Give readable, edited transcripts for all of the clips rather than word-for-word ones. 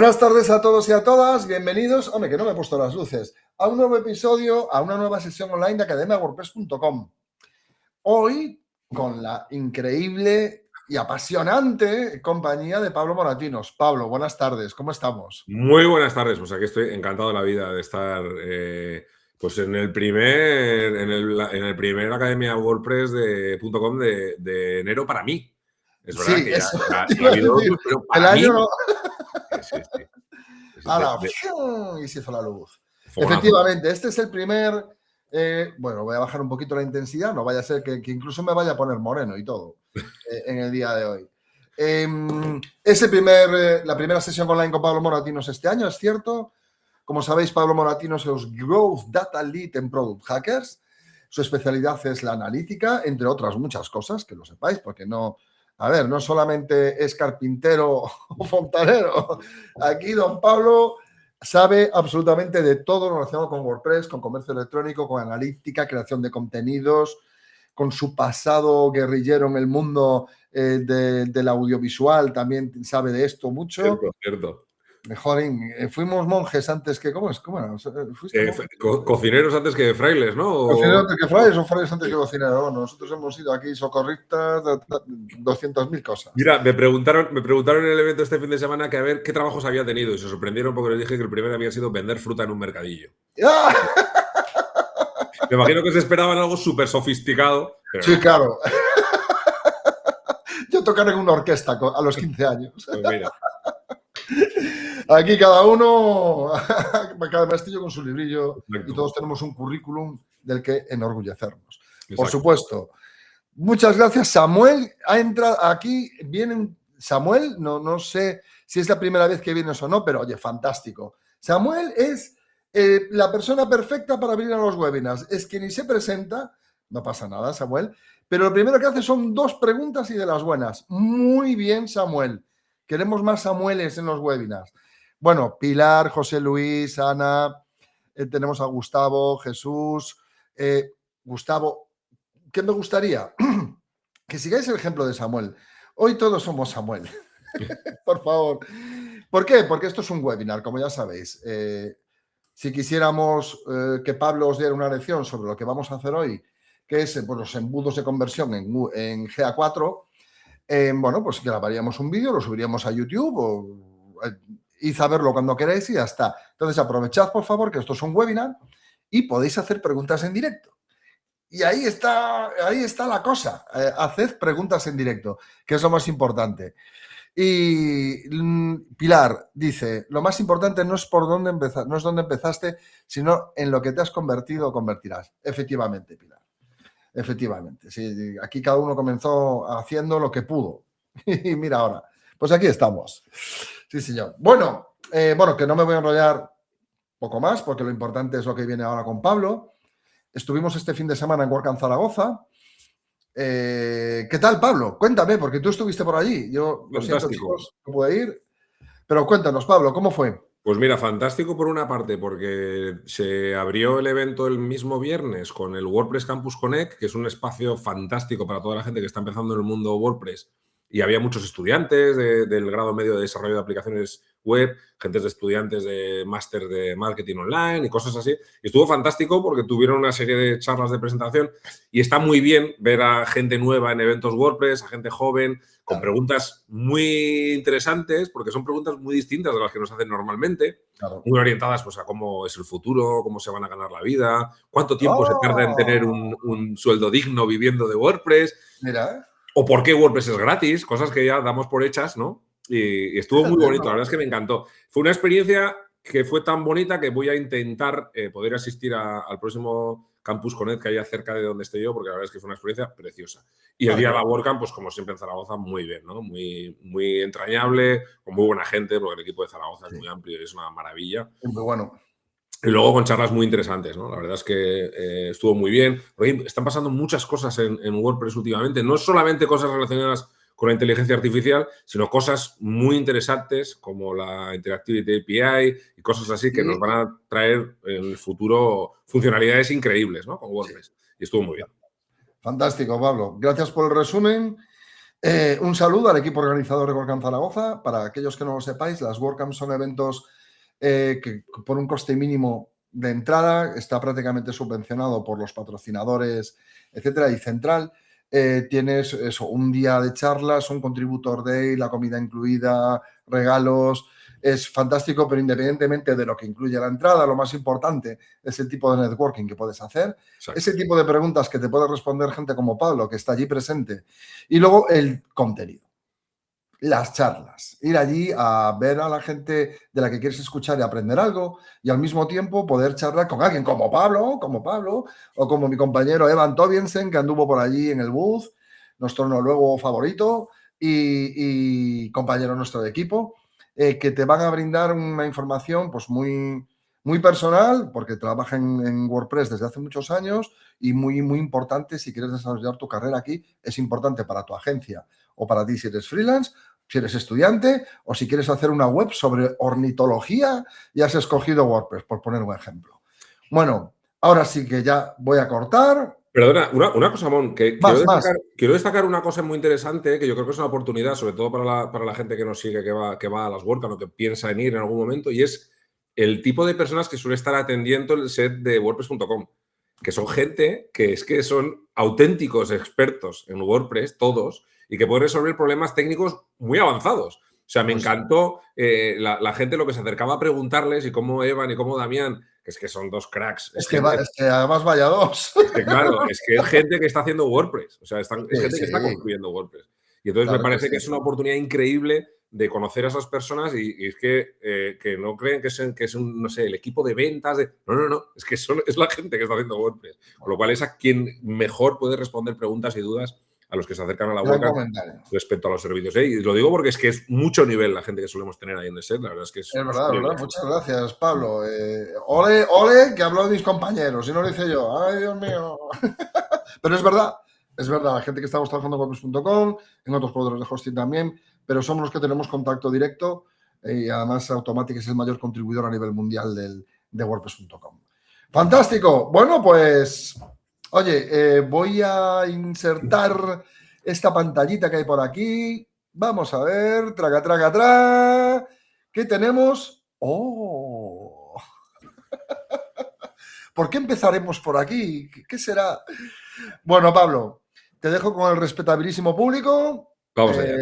Buenas tardes a todos y a todas, bienvenidos, hombre, que no me he puesto las luces, a un nuevo episodio, a una nueva sesión online de academiawordpress.com. Hoy, con la increíble y apasionante compañía de Pablo Moratinos. Pablo, buenas tardes, ¿cómo estamos? Muy buenas tardes, pues aquí estoy encantado de la vida de estar pues en el primer Academia WordPress de.com de enero para mí. Es verdad Sí, que eso ya te ha iba a habido decir, otros, pero el para año mí. no... Sí, sí. ¡Hala! Y se hizo la luz. Fogonazo. Efectivamente, este es el primer... bueno, voy a bajar un poquito la intensidad, no vaya a ser que incluso me vaya a poner moreno y todo en el día de hoy. Es la primera sesión online con Pablo Moratinos este año, es cierto. Como sabéis, Pablo Moratinos es Growth Data Lead en Product Hackers. Su especialidad es la analítica, entre otras muchas cosas, que lo sepáis, porque no... A ver, no solamente es carpintero o fontanero. Aquí don Pablo sabe absolutamente de todo relacionado con WordPress, con comercio electrónico, con analítica, creación de contenidos, con su pasado guerrillero en el mundo del audiovisual, también sabe de esto mucho. Cierto. Mejor, fuimos monjes antes que... ¿Cómo era? ¿Fuiste monje? Cocineros antes que frailes, ¿no? ¿Cocineros antes que frailes o frailes antes que cocineros? Bueno, nosotros hemos sido aquí socorristas, 200.000 cosas. Mira, me preguntaron en el evento este fin de semana que a ver qué trabajos había tenido y se sorprendieron porque les dije que el primero había sido vender fruta en un mercadillo. ¡Ah! Me imagino que se esperaban algo súper sofisticado, pero Sí, no. claro. Yo tocar en una orquesta a los 15 años. Pues mira. Aquí cada uno, cada maestrillo con su librillo. Exacto. Y todos tenemos un currículum del que enorgullecernos. Exacto. Por supuesto. Muchas gracias. Samuel ha entrado aquí. Viene Samuel, no sé si es la primera vez que vienes o no, pero oye, fantástico. Samuel es la persona perfecta para venir a los webinars. Es que ni se presenta, no pasa nada, Samuel, pero lo primero que hace son 2 preguntas y de las buenas. Muy bien, Samuel. Queremos más Samueles en los webinars. Bueno, Pilar, José Luis, Ana, tenemos a Gustavo, Jesús. Gustavo, ¿qué me gustaría? Que sigáis el ejemplo de Samuel. Hoy todos somos Samuel. Por favor. ¿Por qué? Porque esto es un webinar, como ya sabéis. Si quisiéramos que Pablo os diera una lección sobre lo que vamos a hacer hoy, que es pues, los embudos de conversión en GA4, bueno, pues grabaríamos un vídeo, lo subiríamos a YouTube o id a verlo cuando queráis y ya está. Entonces aprovechad, por favor, que esto es un webinar y podéis hacer preguntas en directo. Y ahí está la cosa. Haced preguntas en directo, que es lo más importante. Y Pilar dice, lo más importante no es por dónde empezar, no es dónde empezaste, sino en lo que te has convertido o convertirás. Efectivamente, Pilar. Efectivamente. Sí, aquí cada uno comenzó haciendo lo que pudo. Y mira ahora. Pues aquí estamos. Sí, señor. Bueno, que no me voy a enrollar poco más, porque lo importante es lo que viene ahora con Pablo. Estuvimos este fin de semana en WordCamp Zaragoza. ¿Qué tal, Pablo? Cuéntame, porque tú estuviste por allí. Yo lo siento, chicos, no pude ir. Pero cuéntanos, Pablo, ¿cómo fue? Pues mira, fantástico por una parte, porque se abrió el evento el mismo viernes con el WordPress Campus Connect, que es un espacio fantástico para toda la gente que está empezando en el mundo WordPress. Y había muchos estudiantes del grado medio de desarrollo de aplicaciones web, gente de estudiantes de máster de marketing online y cosas así. Y estuvo fantástico porque tuvieron una serie de charlas de presentación y está muy bien ver a gente nueva en eventos WordPress, a gente joven, con preguntas muy interesantes, porque son preguntas muy distintas de las que nos hacen normalmente, muy orientadas pues, a cómo es el futuro, cómo se van a ganar la vida, cuánto tiempo se tarda en tener un sueldo digno viviendo de WordPress. Mira. O por qué WordPress es gratis, cosas que ya damos por hechas, ¿no? Y estuvo muy bonito, la verdad es que me encantó. Fue una experiencia que fue tan bonita que voy a intentar poder asistir al próximo Campus Connect que haya cerca de donde esté yo, porque la verdad es que fue una experiencia preciosa. Y el día de la WordCamp, pues como siempre en Zaragoza, muy bien, ¿no? Muy, muy entrañable, con muy buena gente, porque el equipo de Zaragoza es muy amplio y es una maravilla. Muy bueno. Y luego con charlas muy interesantes, ¿no? La verdad es que estuvo muy bien. Porque están pasando muchas cosas en WordPress últimamente. No solamente cosas relacionadas con la inteligencia artificial, sino cosas muy interesantes como la Interactivity API y cosas así que nos van a traer en el futuro funcionalidades increíbles, ¿no? Con WordPress. Y estuvo muy bien. Fantástico, Pablo. Gracias por el resumen. Un saludo al equipo organizador de WordCamp Zaragoza. Para aquellos que no lo sepáis, las WordCamp son eventos que por un coste mínimo de entrada está prácticamente subvencionado por los patrocinadores, etcétera, y Central. Tienes eso, un día de charlas, un contributor day, la comida incluida, regalos. Es fantástico, pero independientemente de lo que incluye la entrada, lo más importante es el tipo de networking que puedes hacer. Exacto. Ese tipo de preguntas que te puede responder gente como Pablo, que está allí presente. Y luego el contenido, las charlas. Ir allí a ver a la gente de la que quieres escuchar y aprender algo y al mismo tiempo poder charlar con alguien como Pablo, o como mi compañero Evan Tobiensen, que anduvo por allí en el booth, nuestro noruego favorito y compañero nuestro de equipo, que te van a brindar una información pues muy personal, porque trabaja en WordPress desde hace muchos años y muy importante si quieres desarrollar tu carrera aquí. Es importante para tu agencia o para ti si eres freelance, si eres estudiante o si quieres hacer una web sobre ornitología y has escogido WordPress, por poner un ejemplo. Bueno, ahora sí que ya voy a cortar. Perdona, una cosa, Mon, que Más. quiero destacar una cosa muy interesante que yo creo que es una oportunidad, sobre todo para la gente que nos sigue, que va a las WordCamp o que piensa en ir en algún momento, y es el tipo de personas que suele estar atendiendo el set de WordPress.com, que son gente que son auténticos expertos en WordPress, todos, y que pueden resolver problemas técnicos muy avanzados. O sea, me encantó la gente lo que se acercaba a preguntarles y cómo Evan y cómo Damián, que es que son dos cracks. Es que además vaya dos. Es que claro, es que es gente que está haciendo WordPress, o sea, es gente que está construyendo WordPress. Y entonces me parece que es una oportunidad increíble de conocer a esas personas y es que no creen que es un, no sé, el equipo de ventas. No, es que es la gente que está haciendo WordPress. Con lo cual es a quien mejor puede responder preguntas y dudas a los que se acercan a la WordCamp respecto a los servicios. Y lo digo porque es que es mucho nivel la gente que solemos tener ahí en el set. La verdad es que es verdad. Muchas gracias, Pablo. Ole, que habló de mis compañeros y no lo hice yo. Ay, Dios mío. Pero es verdad, la gente que estamos trabajando en WordPress.com, en otros proveedores de hosting también, pero somos los que tenemos contacto directo y además Automatic es el mayor contribuidor a nivel mundial de WordPress.com. Fantástico. Bueno, pues, oye, voy a insertar esta pantallita que hay por aquí. Vamos a ver, traga. ¿Qué tenemos? ¡Oh! ¿Por qué empezaremos por aquí? ¿Qué será? Bueno, Pablo, te dejo con el respetabilísimo público. Vamos allá.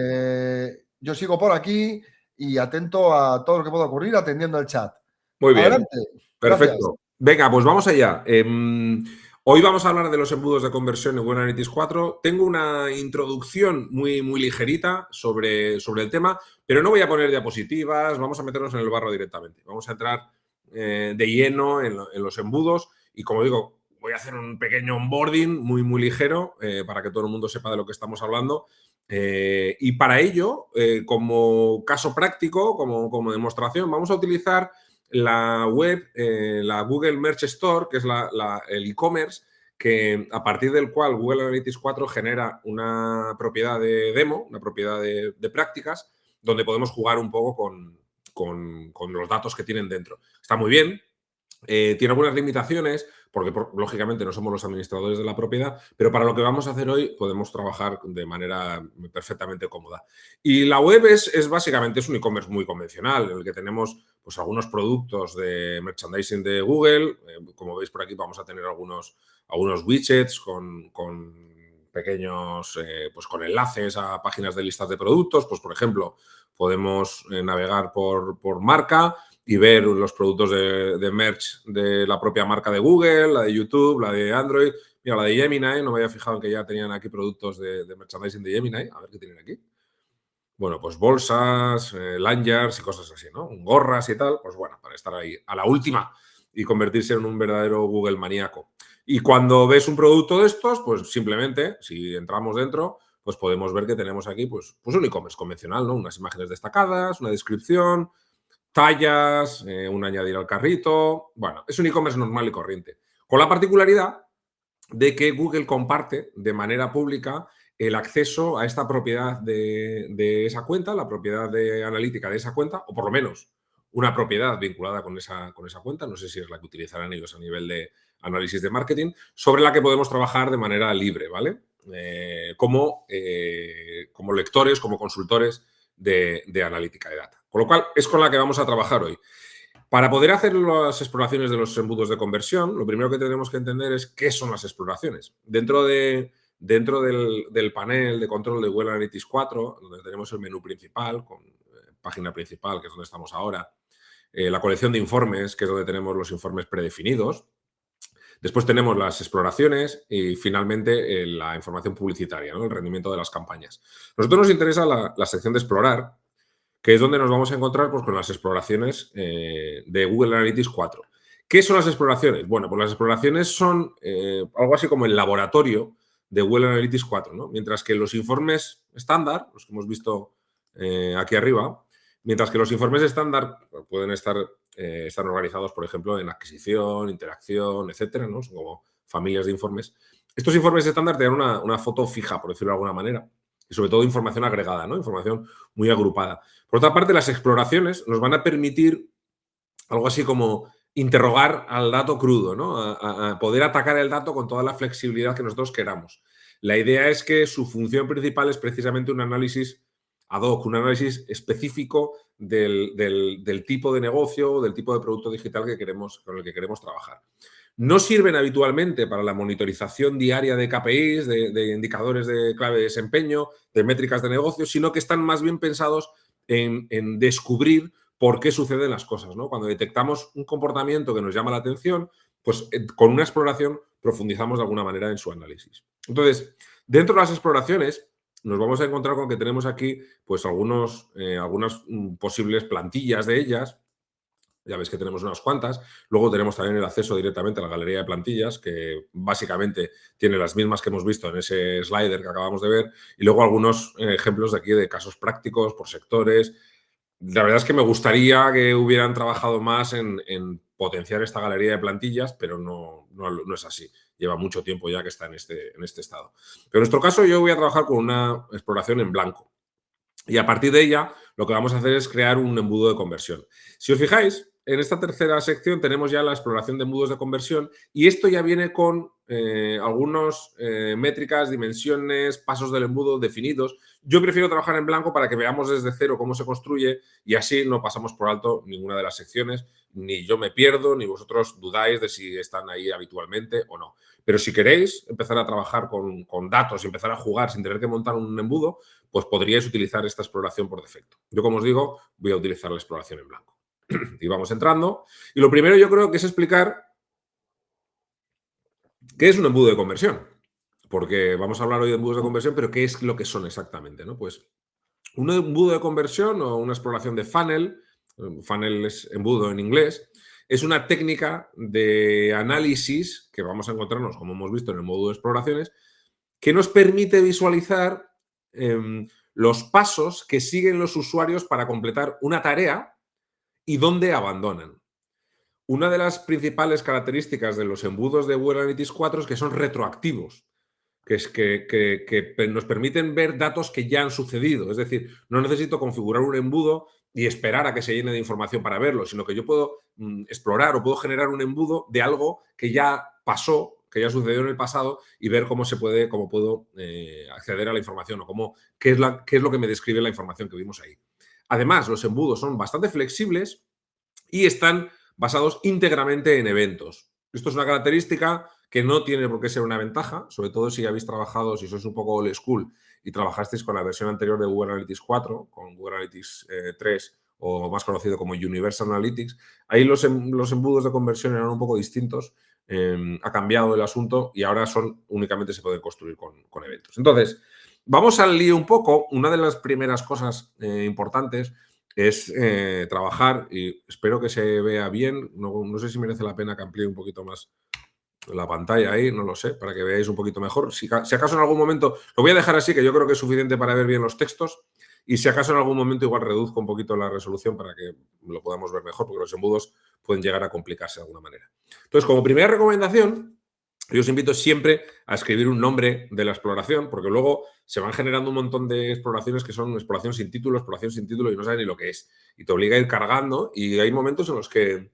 Yo sigo por aquí y atento a todo lo que pueda ocurrir atendiendo el chat. Muy bien. Adelante. Perfecto. Gracias. Venga, pues vamos allá. Hoy vamos a hablar de los embudos de conversión en Google Analytics 4. Tengo una introducción muy ligerita sobre el tema, pero no voy a poner diapositivas, vamos a meternos en el barro directamente. Vamos a entrar de lleno en los embudos y, como digo, voy a hacer un pequeño onboarding muy ligero para que todo el mundo sepa de lo que estamos hablando. Y para ello, como caso práctico, como demostración, vamos a utilizar la web, la Google Merch Store, que es el e-commerce, que a partir del cual Google Analytics 4 genera una propiedad de demo, una propiedad de prácticas, donde podemos jugar un poco con los datos que tienen dentro. Está muy bien. Tiene algunas limitaciones, porque lógicamente no somos los administradores de la propiedad, pero para lo que vamos a hacer hoy podemos trabajar de manera perfectamente cómoda. Y la web es básicamente un e-commerce muy convencional, en el que tenemos pues algunos productos de merchandising de Google. Como veis por aquí vamos a tener algunos widgets con pequeños, pues con enlaces a páginas de listas de productos. Pues por ejemplo, podemos navegar por marca y ver los productos de merch de la propia marca de Google, la de YouTube, la de Android. Mira, la de Gemini, no me había fijado en que ya tenían aquí productos de merchandising de Gemini. A ver qué tienen aquí. Bueno, pues bolsas, lanyards y cosas así, ¿no? Gorras y tal. Pues bueno, para estar ahí a la última y convertirse en un verdadero Google maníaco. Y cuando ves un producto de estos, pues simplemente, si entramos dentro, pues podemos ver que tenemos aquí pues un e-commerce convencional, ¿no? Unas imágenes destacadas, una descripción, tallas, un añadir al carrito. Bueno, es un e-commerce normal y corriente. Con la particularidad de que Google comparte de manera pública el acceso a esta propiedad de esa cuenta, la propiedad de analítica de esa cuenta, o por lo menos una propiedad vinculada con esa cuenta. No sé si es la que utilizarán ellos a nivel de análisis de marketing, sobre la que podemos trabajar de manera libre, ¿vale? como lectores, como consultores de analítica de data. Con lo cual, es con la que vamos a trabajar hoy. Para poder hacer las exploraciones de los embudos de conversión, lo primero que tenemos que entender es qué son las exploraciones. Dentro del panel de control de Google Analytics 4, donde tenemos el menú principal, con página principal, que es donde estamos ahora, la colección de informes, que es donde tenemos los informes predefinidos. Después tenemos las exploraciones y finalmente la información publicitaria, ¿no? El rendimiento de las campañas. A nosotros nos interesa la sección de explorar, que es donde nos vamos a encontrar pues, con las exploraciones de Google Analytics 4. ¿Qué son las exploraciones? Bueno, pues las exploraciones son algo así como el laboratorio de Google Analytics 4, ¿no? Mientras que los informes estándar, los que hemos visto aquí arriba, mientras que los informes estándar pueden estar organizados, por ejemplo, en adquisición, interacción, etcétera, ¿no? Son como familias de informes. Estos informes estándar te dan una foto fija, por decirlo de alguna manera, y sobre todo información agregada, ¿no? Información muy agrupada. Por otra parte, las exploraciones nos van a permitir algo así como interrogar al dato crudo, ¿no? A poder atacar el dato con toda la flexibilidad que nosotros queramos. La idea es que su función principal es precisamente un análisis ad hoc, un análisis específico del tipo de negocio, del tipo de producto digital con el que queremos trabajar. No sirven habitualmente para la monitorización diaria de KPIs, de indicadores de clave de desempeño, de métricas de negocio, sino que están más bien pensados en descubrir por qué suceden las cosas, ¿no? Cuando detectamos un comportamiento que nos llama la atención, pues con una exploración profundizamos de alguna manera en su análisis. Entonces, dentro de las exploraciones nos vamos a encontrar con que tenemos aquí pues algunas posibles plantillas de ellas. Ya veis que tenemos unas cuantas. Luego tenemos también el acceso directamente a la galería de plantillas, que básicamente tiene las mismas que hemos visto en ese slider que acabamos de ver. Y luego algunos ejemplos de aquí de casos prácticos por sectores. La verdad es que me gustaría que hubieran trabajado más en potenciar esta galería de plantillas, pero no es así. Lleva mucho tiempo ya que está en este estado. Pero en nuestro caso yo voy a trabajar con una exploración en blanco. Y a partir de ella lo que vamos a hacer es crear un embudo de conversión. Si os fijáis, en esta tercera sección tenemos ya la exploración de embudos de conversión y esto ya viene con algunas métricas, dimensiones, pasos del embudo definidos. Yo prefiero trabajar en blanco para que veamos desde cero cómo se construye y así no pasamos por alto ninguna de las secciones, ni yo me pierdo, ni vosotros dudáis de si están ahí habitualmente o no. Pero si queréis empezar a trabajar con datos y empezar a jugar sin tener que montar un embudo, pues podríais utilizar esta exploración por defecto. Yo, como os digo, voy a utilizar la exploración en blanco. Y vamos entrando. Y lo primero yo creo que es explicar qué es un embudo de conversión. Porque vamos a hablar hoy de embudos de conversión, pero ¿qué es lo que son exactamente? ¿No? Pues un embudo de conversión o una exploración de funnel es embudo en inglés, es una técnica de análisis que vamos a encontrarnos, como hemos visto en el módulo de exploraciones, que nos permite visualizar los pasos que siguen los usuarios para completar una tarea y dónde abandonan. Una de las principales características de los embudos de Google Analytics 4 es que son retroactivos, que nos permiten ver datos que ya han sucedido. Es decir, no necesito configurar un embudo y esperar a que se llene de información para verlo, sino que yo puedo explorar o puedo generar un embudo de algo que ya pasó, que ya sucedió en el pasado y ver cómo puedo acceder a la información o qué es lo que me describe la información que vimos ahí. Además, los embudos son bastante flexibles y están basados íntegramente en eventos. Esto es una característica que no tiene por qué ser una ventaja, sobre todo si habéis trabajado, si sois un poco old school y trabajasteis con la versión anterior de Google Analytics 4, con Google Analytics 3 o más conocido como Universal Analytics. Ahí los embudos de conversión eran un poco distintos. Ha cambiado el asunto y ahora únicamente se pueden construir con eventos. Entonces, vamos al lío un poco. Una de las primeras cosas importantes es trabajar, y espero que se vea bien. No sé si merece la pena que amplíe un poquito más la pantalla ahí, no lo sé, para que veáis un poquito mejor. Si acaso en algún momento, lo voy a dejar así, que yo creo que es suficiente para ver bien los textos, y si acaso en algún momento igual reduzco un poquito la resolución para que lo podamos ver mejor, porque los embudos pueden llegar a complicarse de alguna manera. Entonces, como primera recomendación, yo os invito siempre a escribir un nombre de la exploración, porque luego se van generando un montón de exploraciones que son exploración sin título, y no sabes ni lo que es. Y te obliga a ir cargando, y hay momentos en los que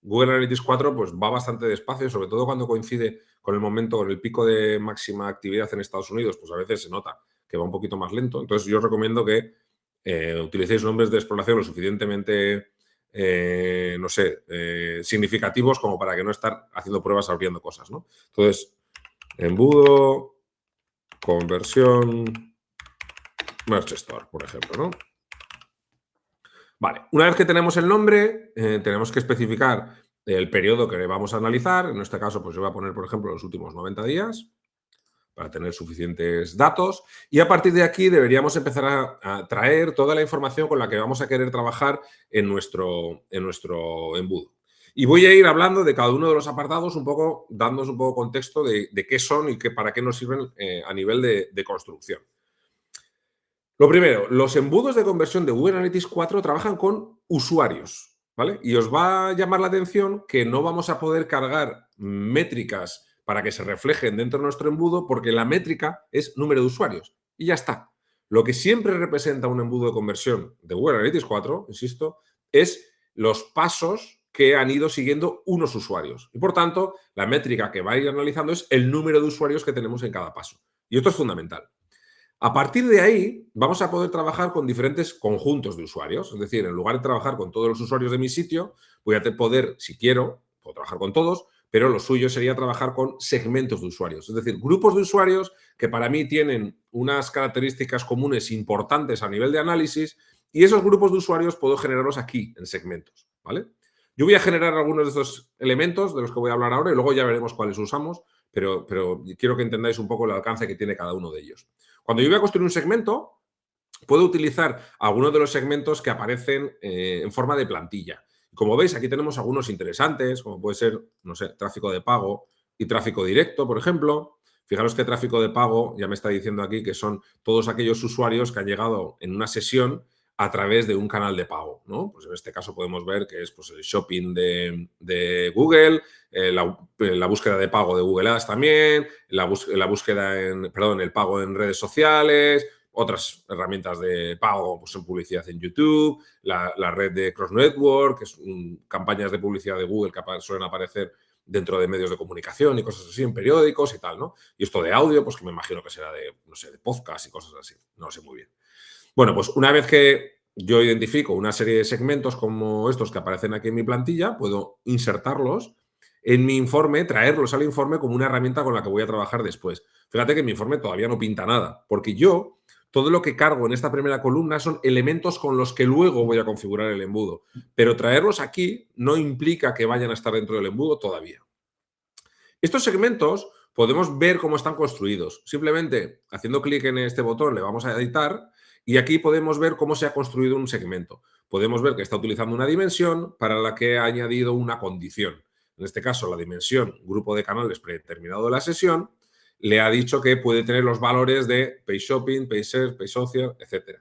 Google Analytics 4 pues, va bastante despacio, sobre todo cuando coincide con el momento, con el pico de máxima actividad en Estados Unidos, pues a veces se nota que va un poquito más lento. Entonces yo os recomiendo que utilicéis nombres de exploración lo suficientemente, no sé, significativos como para que no estar haciendo pruebas abriendo cosas, ¿no? Entonces, embudo, conversión, Merge Store, por ejemplo, ¿no? Vale, una vez que tenemos el nombre, tenemos que especificar el periodo que vamos a analizar. En este caso, pues yo voy a poner, por ejemplo, los últimos 90 días para tener suficientes datos. Y a partir de aquí deberíamos empezar a traer toda la información con la que vamos a querer trabajar en nuestro embudo. Y voy a ir hablando de cada uno de los apartados, un poco, dándonos un poco contexto de qué son y para qué nos sirven a nivel de construcción. Lo primero, los embudos de conversión de Google Analytics 4 trabajan con usuarios, ¿vale? Y os va a llamar la atención que no vamos a poder cargar métricas para que se reflejen dentro de nuestro embudo porque la métrica es número de usuarios y ya está. Lo que siempre representa un embudo de conversión de Google Analytics 4, insisto, es los pasos que han ido siguiendo unos usuarios. Y por tanto, la métrica que va a ir analizando es el número de usuarios que tenemos en cada paso. Y esto es fundamental. A partir de ahí, vamos a poder trabajar con diferentes conjuntos de usuarios. Es decir, en lugar de trabajar con todos los usuarios de mi sitio, voy a poder, si quiero, puedo trabajar con todos, pero lo suyo sería trabajar con segmentos de usuarios. Es decir, grupos de usuarios que para mí tienen unas características comunes importantes a nivel de análisis y esos grupos de usuarios puedo generarlos aquí, en segmentos, ¿vale? Yo voy a generar algunos de estos elementos de los que voy a hablar ahora y luego ya veremos cuáles usamos, pero quiero que entendáis un poco el alcance que tiene cada uno de ellos. Cuando yo voy a construir un segmento, puedo utilizar algunos de los segmentos que aparecen en forma de plantilla. Como veis, aquí tenemos algunos interesantes, como puede ser, no sé, tráfico de pago y tráfico directo, por ejemplo. Fijaros que tráfico de pago ya me está diciendo aquí que son todos aquellos usuarios que han llegado en una sesión a través de un canal de pago, ¿no? Pues en este caso podemos ver que es pues, el shopping de Google, la búsqueda de pago de Google Ads también, la búsqueda el pago en redes sociales, otras herramientas de pago pues, en publicidad en YouTube, la red de Cross Network, que es campañas de publicidad de Google que suelen aparecer dentro de medios de comunicación y cosas así, en periódicos y tal, ¿no? Y esto de audio, pues que me imagino que será de, no sé, de podcast y cosas así, no lo sé muy bien. Bueno, pues una vez que yo identifico una serie de segmentos como estos que aparecen aquí en mi plantilla, puedo insertarlos en mi informe, traerlos al informe como una herramienta con la que voy a trabajar después. Fíjate que mi informe todavía no pinta nada, porque yo todo lo que cargo en esta primera columna son elementos con los que luego voy a configurar el embudo. Pero traerlos aquí no implica que vayan a estar dentro del embudo todavía. Estos segmentos podemos ver cómo están construidos. Simplemente haciendo clic en este botón le vamos a editar y aquí podemos ver cómo se ha construido un segmento. Podemos ver que está utilizando una dimensión para la que ha añadido una condición. En este caso, la dimensión grupo de canales predeterminado de la sesión le ha dicho que puede tener los valores de Pay Shopping, Pay Search, Pay Social, etc.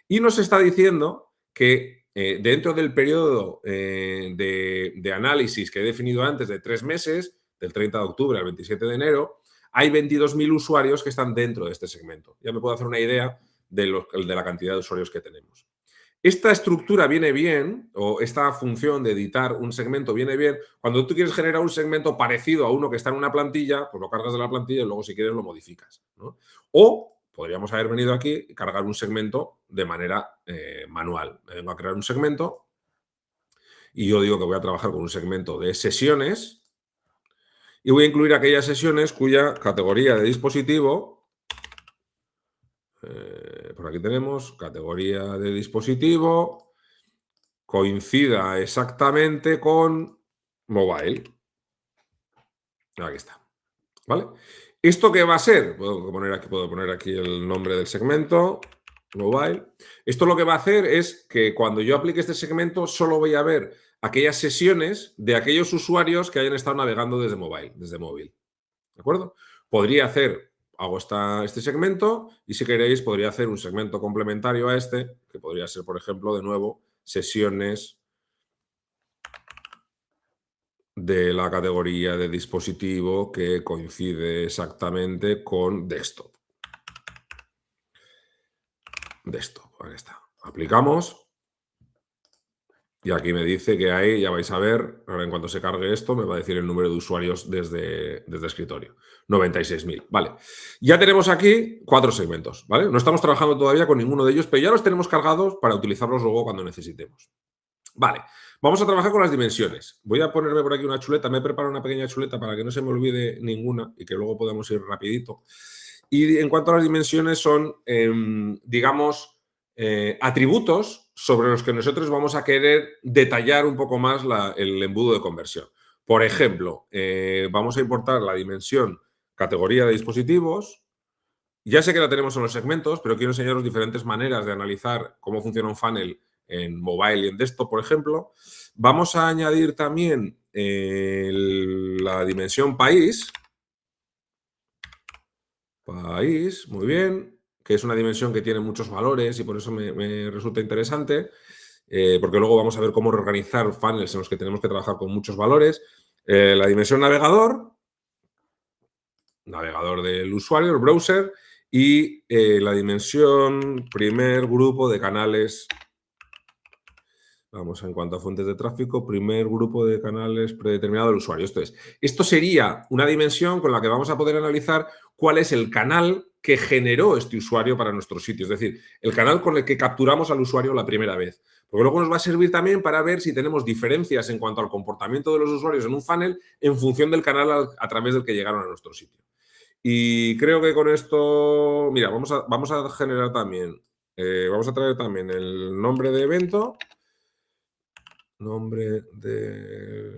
Y nos está diciendo que dentro del periodo de análisis que he definido antes de 3 meses, del 30 de octubre al 27 de enero, hay 22.000 usuarios que están dentro de este segmento. Ya me puedo hacer una idea de la cantidad de usuarios que tenemos. Esta estructura viene bien, o esta función de editar un segmento viene bien, cuando tú quieres generar un segmento parecido a uno que está en una plantilla, pues lo cargas de la plantilla y luego si quieres lo modificas, ¿no? O podríamos haber venido aquí y cargar un segmento de manera manual. Me vengo a crear un segmento y yo digo que voy a trabajar con un segmento de sesiones y voy a incluir aquellas sesiones cuya categoría de dispositivo, por aquí tenemos categoría de dispositivo, coincida exactamente con mobile. Aquí está. ¿Vale? ¿Esto qué va a ser? Puedo poner aquí el nombre del segmento, mobile. Esto lo que va a hacer es que cuando yo aplique este segmento solo voy a ver aquellas sesiones de aquellos usuarios que hayan estado navegando desde móvil. ¿De acuerdo? Podría hacer, hago este segmento y si queréis podría hacer un segmento complementario a este, que podría ser, por ejemplo, de nuevo, sesiones de la categoría de dispositivo que coincide exactamente con desktop. Desktop, ahí está. Aplicamos. Y aquí me dice que hay, ya vais a ver, ahora en cuanto se cargue esto, me va a decir el número de usuarios desde escritorio. 96.000, vale. Ya tenemos aquí 4 segmentos, ¿vale? No estamos trabajando todavía con ninguno de ellos, pero ya los tenemos cargados para utilizarlos luego cuando necesitemos. Vale, vamos a trabajar con las dimensiones. Voy a ponerme por aquí una chuleta, me he preparado una pequeña chuleta para que no se me olvide ninguna y que luego podamos ir rapidito. Y en cuanto a las dimensiones son, digamos, atributos sobre los que nosotros vamos a querer detallar un poco más el embudo de conversión. Por ejemplo, vamos a importar la dimensión categoría de dispositivos. Ya sé que la tenemos en los segmentos, pero quiero enseñaros diferentes maneras de analizar cómo funciona un funnel en mobile y en desktop, por ejemplo. Vamos a añadir también la dimensión país. País, muy bien, que es una dimensión que tiene muchos valores y por eso me resulta interesante, porque luego vamos a ver cómo reorganizar funnels en los que tenemos que trabajar con muchos valores. La dimensión navegador del usuario, el browser, y la dimensión primer grupo de canales. Vamos, en cuanto a fuentes de tráfico, primer grupo de canales predeterminado del usuario. Esto sería una dimensión con la que vamos a poder analizar cuál es el canal que generó este usuario para nuestro sitio. Es decir, el canal con el que capturamos al usuario la primera vez. Porque luego nos va a servir también para ver si tenemos diferencias en cuanto al comportamiento de los usuarios en un funnel en función del canal a través del que llegaron a nuestro sitio. Y creo que con esto, mira, vamos a generar también, vamos a traer también el nombre de evento. Nombre del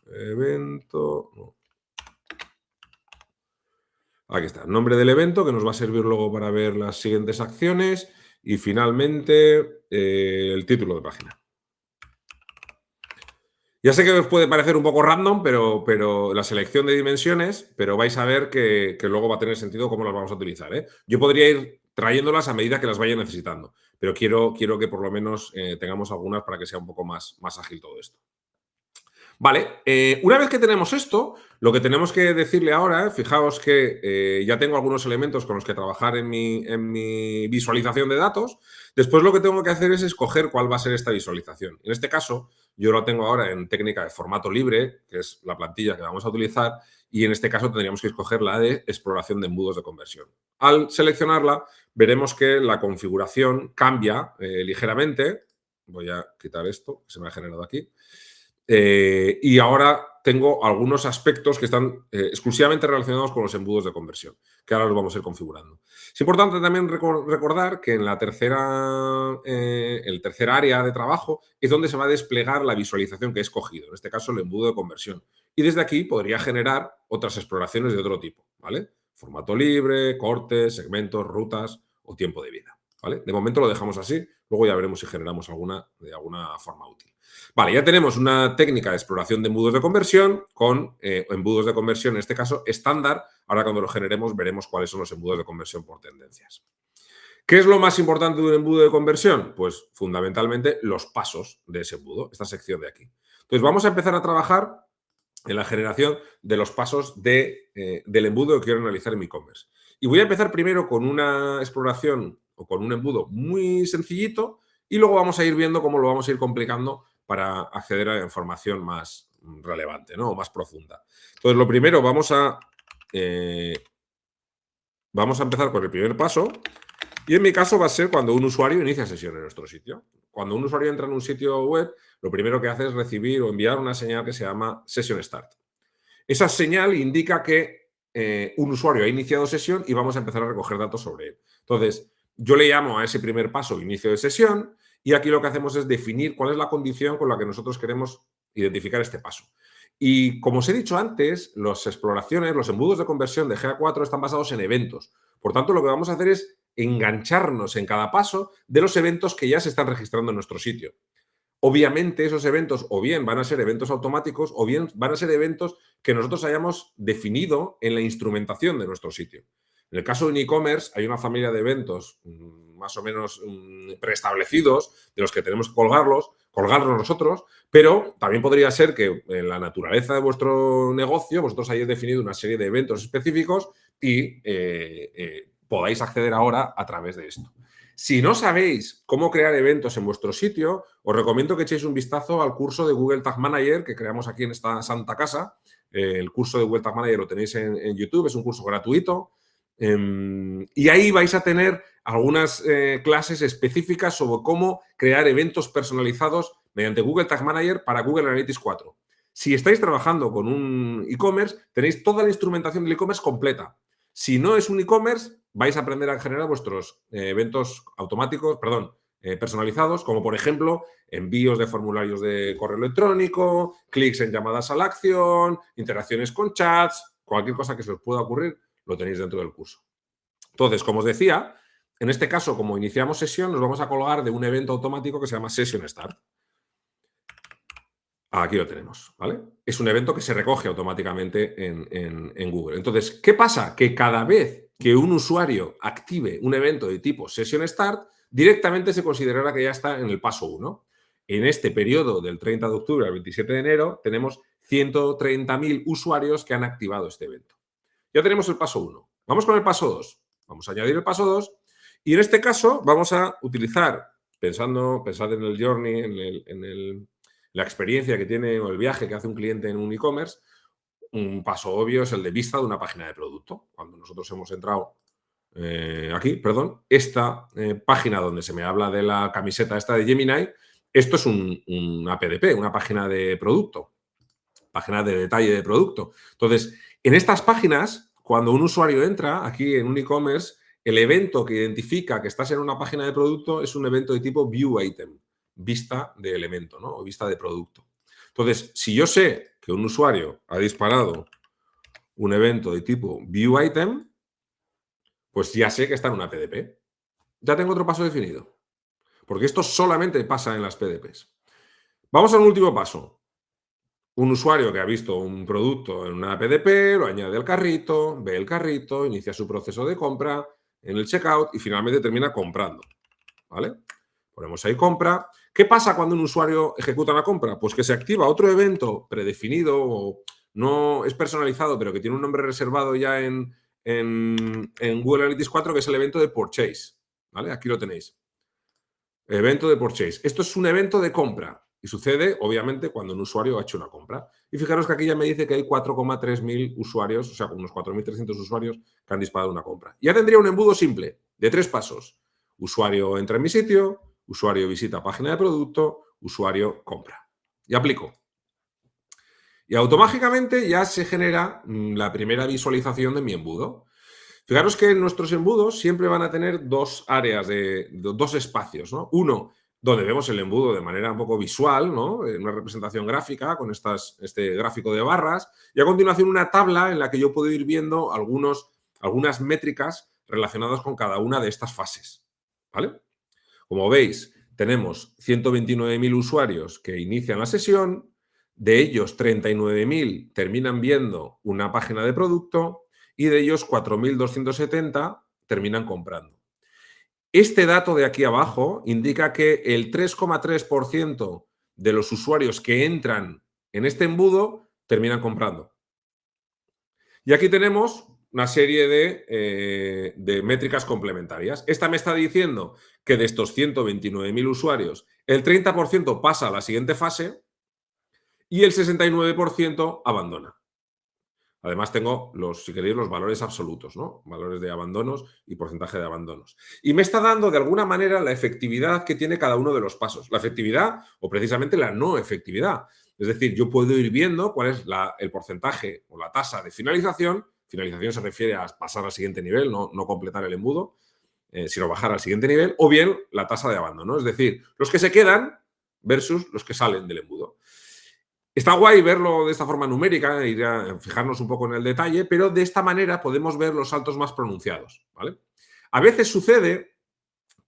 evento. No. Aquí está, nombre del evento, que nos va a servir luego para ver las siguientes acciones. Y finalmente, el título de página. Ya sé que os puede parecer un poco random, pero la selección de dimensiones, pero vais a ver que luego va a tener sentido cómo las vamos a utilizar, ¿eh? Yo podría ir trayéndolas a medida que las vaya necesitando, pero quiero que por lo menos tengamos algunas para que sea un poco más ágil todo esto. Vale, una vez que tenemos esto, lo que tenemos que decirle ahora, fijaos que ya tengo algunos elementos con los que trabajar en mi visualización de datos. Después lo que tengo que hacer es escoger cuál va a ser esta visualización. En este caso, yo lo tengo ahora en técnica de formato libre, que es la plantilla que vamos a utilizar, y en este caso tendríamos que escoger la de exploración de embudos de conversión. Al seleccionarla, veremos que la configuración cambia ligeramente. Voy a quitar esto, que se me ha generado aquí. Y ahora tengo algunos aspectos que están exclusivamente relacionados con los embudos de conversión, que ahora los vamos a ir configurando. Es importante también recordar que en el tercer área de trabajo es donde se va a desplegar la visualización que he escogido, en este caso el embudo de conversión. Y desde aquí podría generar otras exploraciones de otro tipo, ¿vale? Formato libre, cortes, segmentos, rutas o tiempo de vida, ¿vale? De momento lo dejamos así, luego ya veremos si generamos alguna de alguna forma útil. Vale, ya tenemos una técnica de exploración de embudos de conversión con embudos de conversión, en este caso, estándar. Ahora cuando lo generemos veremos cuáles son los embudos de conversión por tendencias. ¿Qué es lo más importante de un embudo de conversión? Pues fundamentalmente los pasos de ese embudo, esta sección de aquí. Entonces vamos a empezar a trabajar en la generación de los pasos del embudo que quiero analizar en mi e-commerce. Y voy a empezar primero con una exploración o con un embudo muy sencillito y luego vamos a ir viendo cómo lo vamos a ir complicando para acceder a la información más relevante, ¿no? O más profunda. Entonces, lo primero, vamos a empezar con el primer paso y en mi caso va a ser cuando un usuario inicia sesión en nuestro sitio. Cuando un usuario entra en un sitio web, lo primero que hace es recibir o enviar una señal que se llama Session Start. Esa señal indica que un usuario ha iniciado sesión y vamos a empezar a recoger datos sobre él. Entonces, yo le llamo a ese primer paso inicio de sesión y aquí lo que hacemos es definir cuál es la condición con la que nosotros queremos identificar este paso. Y como os he dicho antes, las exploraciones, los embudos de conversión de GA4 están basados en eventos. Por tanto, lo que vamos a hacer es engancharnos en cada paso de los eventos que ya se están registrando en nuestro sitio. Obviamente, esos eventos o bien van a ser eventos automáticos o bien van a ser eventos que nosotros hayamos definido en la instrumentación de nuestro sitio. En el caso de un e-commerce hay una familia de eventos más o menos preestablecidos de los que tenemos que colgarlos nosotros, pero también podría ser que en la naturaleza de vuestro negocio vosotros hayáis definido una serie de eventos específicos y podáis acceder ahora a través de esto. Si no sabéis cómo crear eventos en vuestro sitio, os recomiendo que echéis un vistazo al curso de Google Tag Manager que creamos aquí en esta santa casa. El curso de Google Tag Manager lo tenéis en YouTube, es un curso gratuito. Y ahí vais a tener algunas clases específicas sobre cómo crear eventos personalizados mediante Google Tag Manager para Google Analytics 4. Si estáis trabajando con un e-commerce, tenéis toda la instrumentación del e-commerce completa. Si no es un e-commerce, vais a aprender a generar vuestros eventos automáticos, personalizados, como por ejemplo envíos de formularios de correo electrónico, clics en llamadas a la acción, interacciones con chats, cualquier cosa que se os pueda ocurrir, lo tenéis dentro del curso. Entonces, como os decía, en este caso, como iniciamos sesión, nos vamos a colgar de un evento automático que se llama Session Start. Aquí lo tenemos, ¿vale? Es un evento que se recoge automáticamente en Google. Entonces, ¿qué pasa? Que cada vez que un usuario active un evento de tipo Session Start, directamente se considerará que ya está en el paso 1. En este periodo del 30 de octubre al 27 de enero tenemos 130.000 usuarios que han activado este evento. Ya tenemos el paso 1. Vamos con el paso 2. Vamos a añadir el paso 2 y en este caso vamos a utilizar, pensad en el journey, la experiencia que tiene o el viaje que hace un cliente en un e-commerce, un paso obvio es el de vista de una página de producto. Cuando nosotros hemos entrado esta página donde se me habla de la camiseta esta de Gemini, esto es una PDP, una página de producto, página de detalle de producto. Entonces, en estas páginas, cuando un usuario entra aquí en un e-commerce, el evento que identifica que estás en una página de producto es un evento de tipo View Item, vista de elemento, ¿no? O vista de producto. Entonces, si yo sé que un usuario ha disparado un evento de tipo View Item, pues ya sé que está en una PDP. Ya tengo otro paso definido. Porque esto solamente pasa en las PDPs. Vamos al último paso. Un usuario que ha visto un producto en una PDP, lo añade al carrito, ve el carrito, inicia su proceso de compra en el checkout y finalmente termina comprando. ¿Vale? Ponemos ahí compra. ¿Qué pasa cuando un usuario ejecuta la compra? Pues que se activa otro evento predefinido o no es personalizado, pero que tiene un nombre reservado ya en Google Analytics 4, que es el evento de Purchase. ¿Vale? Aquí lo tenéis. Evento de Purchase. Esto es un evento de compra y sucede, obviamente, cuando un usuario ha hecho una compra. Y fijaros que aquí ya me dice que hay 4,3 mil usuarios, o sea, unos 4.300 usuarios que han disparado una compra. Ya tendría un embudo simple de 3 pasos. Usuario entra en mi sitio, usuario visita página de producto, usuario compra. Y aplico. Y automáticamente ya se genera la primera visualización de mi embudo. Fijaros que nuestros embudos siempre van a tener dos áreas, dos espacios, ¿no? Uno, donde vemos el embudo de manera un poco visual, ¿no? Una representación gráfica con este gráfico de barras. Y a continuación una tabla en la que yo puedo ir viendo algunas métricas relacionadas con cada una de estas fases. ¿Vale? Como veis, tenemos 129.000 usuarios que inician la sesión, de ellos 39.000 terminan viendo una página de producto y de ellos 4.270 terminan comprando. Este dato de aquí abajo indica que el 3,3% de los usuarios que entran en este embudo terminan comprando. Y aquí tenemos una serie de métricas complementarias. Esta me está diciendo que de estos 129.000 usuarios, el 30% pasa a la siguiente fase y el 69% abandona. Además tengo, si queréis, los valores absolutos, ¿no? Valores de abandonos y porcentaje de abandonos. Y me está dando, de alguna manera, la efectividad que tiene cada uno de los pasos. La efectividad o precisamente la no efectividad. Es decir, yo puedo ir viendo cuál es el porcentaje o la tasa de finalización. Finalización se refiere a pasar al siguiente nivel, no completar el embudo, sino bajar al siguiente nivel. O bien la tasa de abandono. Es decir, los que se quedan versus los que salen del embudo. Está guay verlo de esta forma numérica, ir a fijarnos un poco en el detalle, pero de esta manera podemos ver los saltos más pronunciados, ¿vale? A veces sucede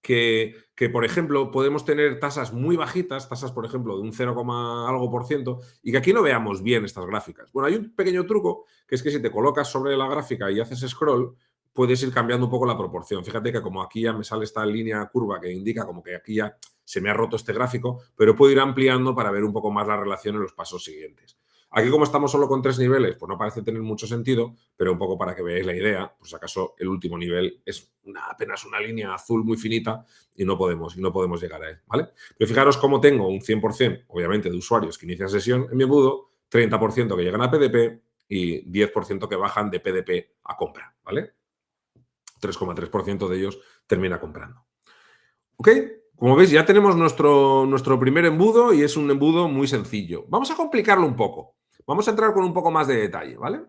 que, por ejemplo, podemos tener tasas muy bajitas, tasas, por ejemplo, de un 0, algo por ciento, y que aquí no veamos bien estas gráficas. Bueno, hay un pequeño truco, que es que si te colocas sobre la gráfica y haces scroll, puedes ir cambiando un poco la proporción. Fíjate que como aquí ya me sale esta línea curva que indica como que aquí ya se me ha roto este gráfico, pero puedo ir ampliando para ver un poco más la relación en los pasos siguientes. Aquí, como estamos solo con 3 niveles, pues no parece tener mucho sentido, pero un poco para que veáis la idea, pues acaso el último nivel es apenas una línea azul muy finita y no podemos llegar a él, ¿vale? Pero fijaros cómo tengo un 100%, obviamente, de usuarios que inician sesión en mi embudo, 30% que llegan a PDP y 10% que bajan de PDP a compra, ¿vale? 3,3% de ellos termina comprando. ¿Ok? Como veis, ya tenemos nuestro primer embudo y es un embudo muy sencillo. Vamos a complicarlo un poco. Vamos a entrar con un poco más de detalle, ¿vale?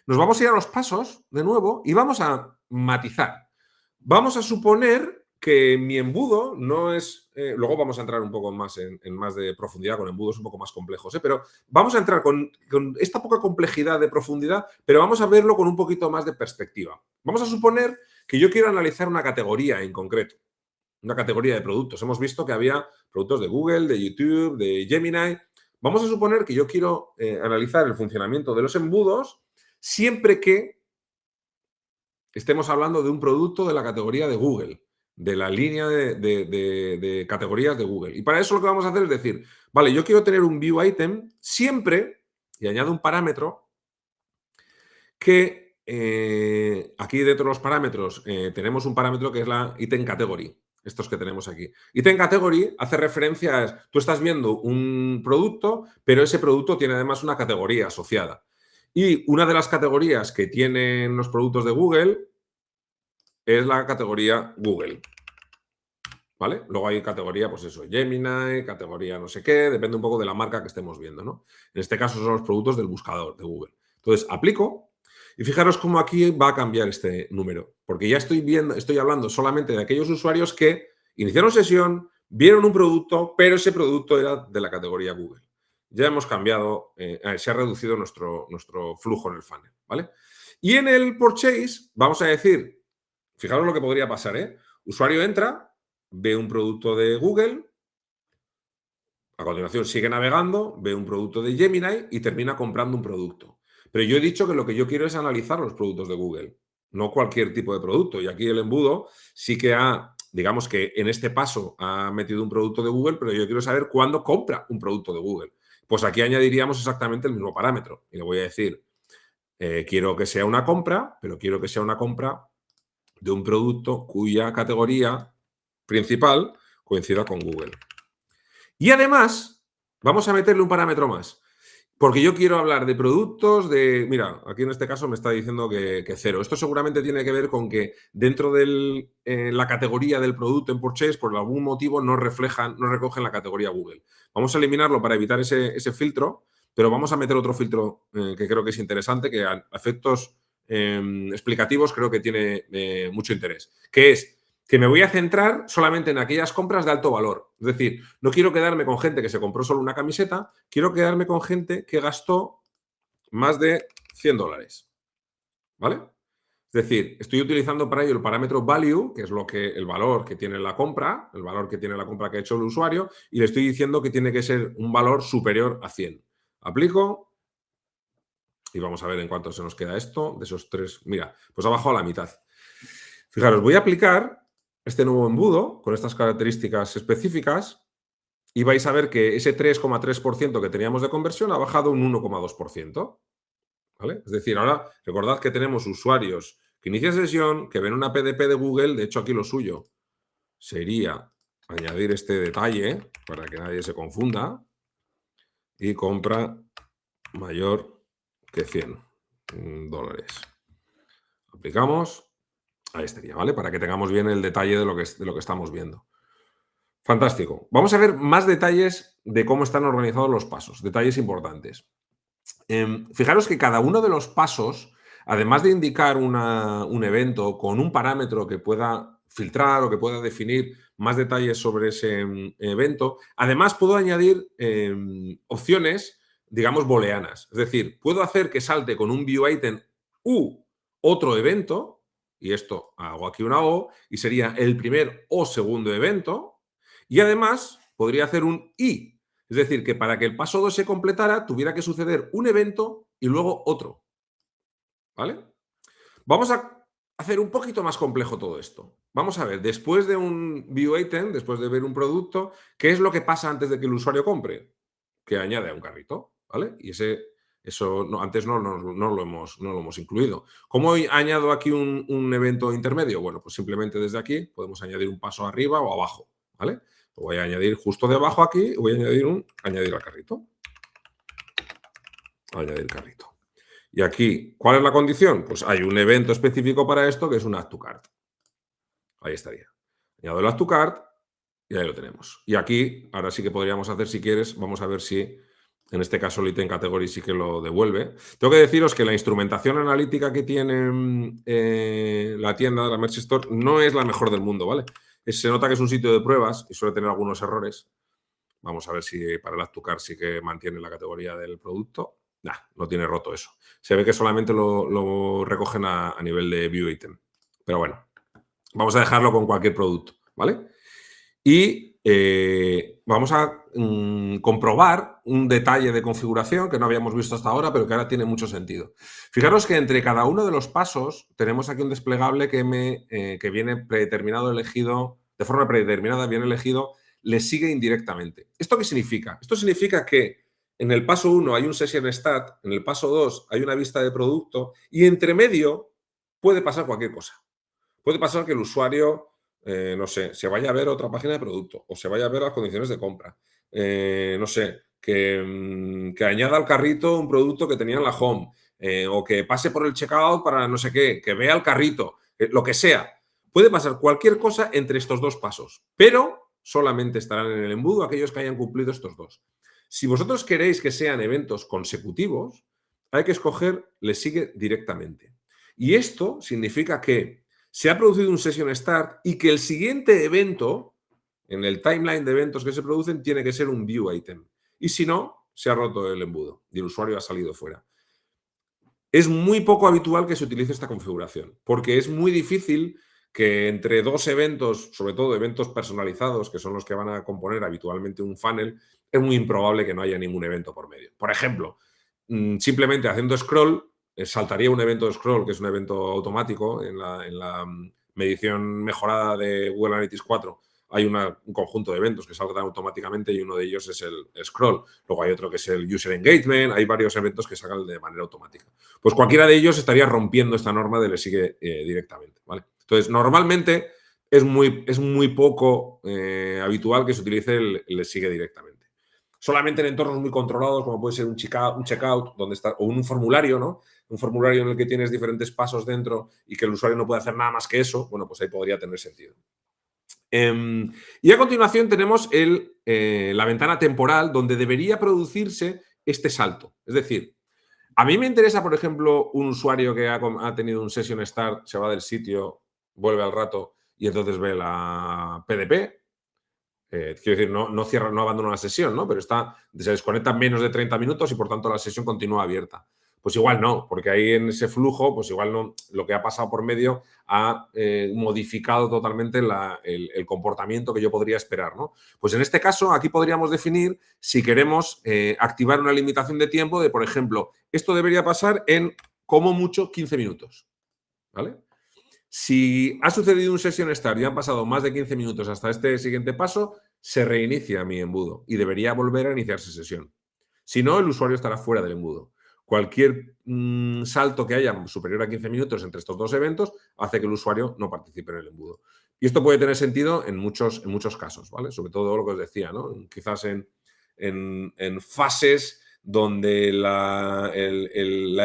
Nos vamos a ir a los pasos de nuevo y vamos a matizar. Vamos a suponer que mi embudo no es... luego vamos a entrar un poco más en más de profundidad con embudos un poco más complejos, pero vamos a entrar con esta poca complejidad de profundidad, pero vamos a verlo con un poquito más de perspectiva. Vamos a suponer que yo quiero analizar una categoría en concreto, una categoría de productos. Hemos visto que había productos de Google, de YouTube, de Gemini. Vamos a suponer que yo quiero analizar el funcionamiento de los embudos siempre que estemos hablando de un producto de la categoría de Google, de la línea de categorías de Google. Y para eso lo que vamos a hacer es decir, vale, yo quiero tener un view item siempre, y añado un parámetro, que aquí dentro de los parámetros tenemos un parámetro que es la item category. Estos que tenemos aquí. Item category hace referencia a... Tú estás viendo un producto, pero ese producto tiene además una categoría asociada. Y una de las categorías que tienen los productos de Google es la categoría Google. ¿Vale? Luego hay categoría, pues eso, Gemini, categoría no sé qué, depende un poco de la marca que estemos viendo, ¿no? En este caso son los productos del buscador de Google. Entonces, aplico y fijaros cómo aquí va a cambiar este número, porque ya estoy hablando solamente de aquellos usuarios que iniciaron sesión, vieron un producto, pero ese producto era de la categoría Google. Ya hemos cambiado, se ha reducido nuestro flujo en el funnel, ¿vale? Y en el purchase vamos a decir, fijaros lo que podría pasar, ¿eh? Usuario entra, ve un producto de Google, a continuación sigue navegando, ve un producto de Gemini y termina comprando un producto. Pero yo he dicho que lo que yo quiero es analizar los productos de Google, no cualquier tipo de producto. Y aquí el embudo sí que digamos que en este paso ha metido un producto de Google, pero yo quiero saber cuándo compra un producto de Google. Pues aquí añadiríamos exactamente el mismo parámetro. Y le voy a decir, quiero que sea una compra, pero quiero que sea una compra de un producto cuya categoría principal coincida con Google. Y además, vamos a meterle un parámetro más. Porque yo quiero hablar de productos de... Mira, aquí en este caso me está diciendo que 0. Esto seguramente tiene que ver con que dentro de la categoría del producto en Purchase, por algún motivo, no recogen la categoría Google. Vamos a eliminarlo para evitar ese filtro, pero vamos a meter otro filtro que creo que es interesante, que a efectos explicativos creo que tiene mucho interés, que es que me voy a centrar solamente en aquellas compras de alto valor. Es decir, no quiero quedarme con gente que se compró solo una camiseta, quiero quedarme con gente que gastó más de $100. ¿Vale? Es decir, estoy utilizando para ello el parámetro value, que es el valor que tiene la compra, el valor que tiene la compra que ha hecho el usuario, y le estoy diciendo que tiene que ser un valor superior a 100. Aplico y vamos a ver en cuánto se nos queda esto de esos 3. Mira, pues ha bajado a la mitad. Fijaros, voy a aplicar este nuevo embudo con estas características específicas y vais a ver que ese 3,3% que teníamos de conversión ha bajado un 1,2%. ¿Vale? Es decir, ahora recordad que tenemos usuarios que inician sesión, que ven una PDP de Google. De hecho, aquí lo suyo sería añadir este detalle para que nadie se confunda, y compra mayor que $100. Aplicamos. Ahí estaría, ¿vale? Para que tengamos bien el detalle de lo que estamos viendo. Fantástico. Vamos a ver más detalles de cómo están organizados los pasos, detalles importantes. Fijaros que cada uno de los pasos, además de indicar un evento con un parámetro que pueda filtrar o que pueda definir más detalles sobre ese evento, además puedo añadir opciones, digamos, booleanas. Es decir, puedo hacer que salte con un view item u otro evento, y esto hago aquí una O, y sería el primer o segundo evento, y además podría hacer un y. Es decir, que para que el paso 2 se completara, tuviera que suceder un evento y luego otro. ¿Vale? Vamos a hacer un poquito más complejo todo esto. Vamos a ver, después de un view item, después de ver un producto, ¿qué es lo que pasa antes de que el usuario compre? Que añade a un carrito. ¿vale? Y eso antes no lo hemos incluido. ¿Cómo añado aquí un evento intermedio? Bueno, pues simplemente desde aquí podemos añadir un paso arriba o abajo, ¿vale? Lo voy a añadir justo debajo aquí, voy a añadir añadir al carrito. Añadir carrito. Y aquí, ¿cuál es la condición? Pues hay un evento específico para esto que es un add to cart. Ahí estaría. Añado el add to cart y ahí lo tenemos. Y aquí, ahora sí que podríamos hacer, si quieres, vamos a ver si en este caso el item category sí que lo devuelve. Tengo que deciros que la instrumentación analítica que tiene la tienda, la Merch Store, no es la mejor del mundo, ¿vale? Se nota que es un sitio de pruebas y suele tener algunos errores. Vamos a ver si para el add to cart sí que mantiene la categoría del producto. Nah, no tiene roto eso. Se ve que solamente lo recogen a nivel de view item. Pero bueno, vamos a dejarlo con cualquier producto, ¿vale? Y vamos a comprobar un detalle de configuración que no habíamos visto hasta ahora, pero que ahora tiene mucho sentido. Fijaros que entre cada uno de los pasos tenemos aquí un desplegable que viene predeterminado, elegido, de forma predeterminada, viene elegido, le sigue indirectamente. ¿Esto qué significa? Esto significa que en el paso 1 hay un session start, en el paso 2 hay una vista de producto y entre medio puede pasar cualquier cosa. Puede pasar que el usuario, no sé, se vaya a ver otra página de producto o se vaya a ver las condiciones de compra. No sé, que añada al carrito un producto que tenía en la home o que pase por el checkout para no sé qué, que vea el carrito, lo que sea. Puede pasar cualquier cosa entre estos dos pasos, pero solamente estarán en el embudo aquellos que hayan cumplido estos dos. Si vosotros queréis que sean eventos consecutivos, hay que escoger le sigue directamente. Y esto significa que se ha producido un session start y que el siguiente evento, en el timeline de eventos que se producen, tiene que ser un view item. Y si no, se ha roto el embudo y el usuario ha salido fuera. Es muy poco habitual que se utilice esta configuración, porque es muy difícil que entre dos eventos, sobre todo eventos personalizados, que son los que van a componer habitualmente un funnel, es muy improbable que no haya ningún evento por medio. Por ejemplo, simplemente haciendo scroll, saltaría un evento de scroll, que es un evento automático en la medición mejorada de Google Analytics 4. Hay un conjunto de eventos que saltan automáticamente y uno de ellos es el scroll. Luego hay otro que es el user engagement. Hay varios eventos que salgan de manera automática. Pues cualquiera de ellos estaría rompiendo esta norma de le sigue directamente, ¿vale? Entonces, normalmente es muy poco habitual que se utilice el le sigue directamente. Solamente en entornos muy controlados, como puede ser un checkout donde está, o un formulario, ¿no? Un formulario en el que tienes diferentes pasos dentro y que el usuario no puede hacer nada más que eso, bueno, pues ahí podría tener sentido. Y a continuación tenemos la ventana temporal donde debería producirse este salto. Es decir, a mí me interesa, por ejemplo, un usuario que ha tenido un session start, se va del sitio, vuelve al rato y entonces ve la PDP. Quiero decir, no cierra, no abandona la sesión, ¿no? Pero se desconecta en menos de 30 minutos y por tanto la sesión continúa abierta. Pues igual no, porque ahí en ese flujo, pues igual no, lo que ha pasado por medio ha modificado totalmente el comportamiento que yo podría esperar, ¿no? Pues en este caso, aquí podríamos definir si queremos activar una limitación de tiempo de, por ejemplo, esto debería pasar en, como mucho, 15 minutos, ¿vale? Si ha sucedido un session start y han pasado más de 15 minutos hasta este siguiente paso, se reinicia mi embudo y debería volver a iniciarse sesión. Si no, el usuario estará fuera del embudo. Cualquier salto que haya superior a 15 minutos entre estos dos eventos hace que el usuario no participe en el embudo. Y esto puede tener sentido en muchos casos, ¿vale? Sobre todo lo que os decía, ¿no? Quizás en fases donde la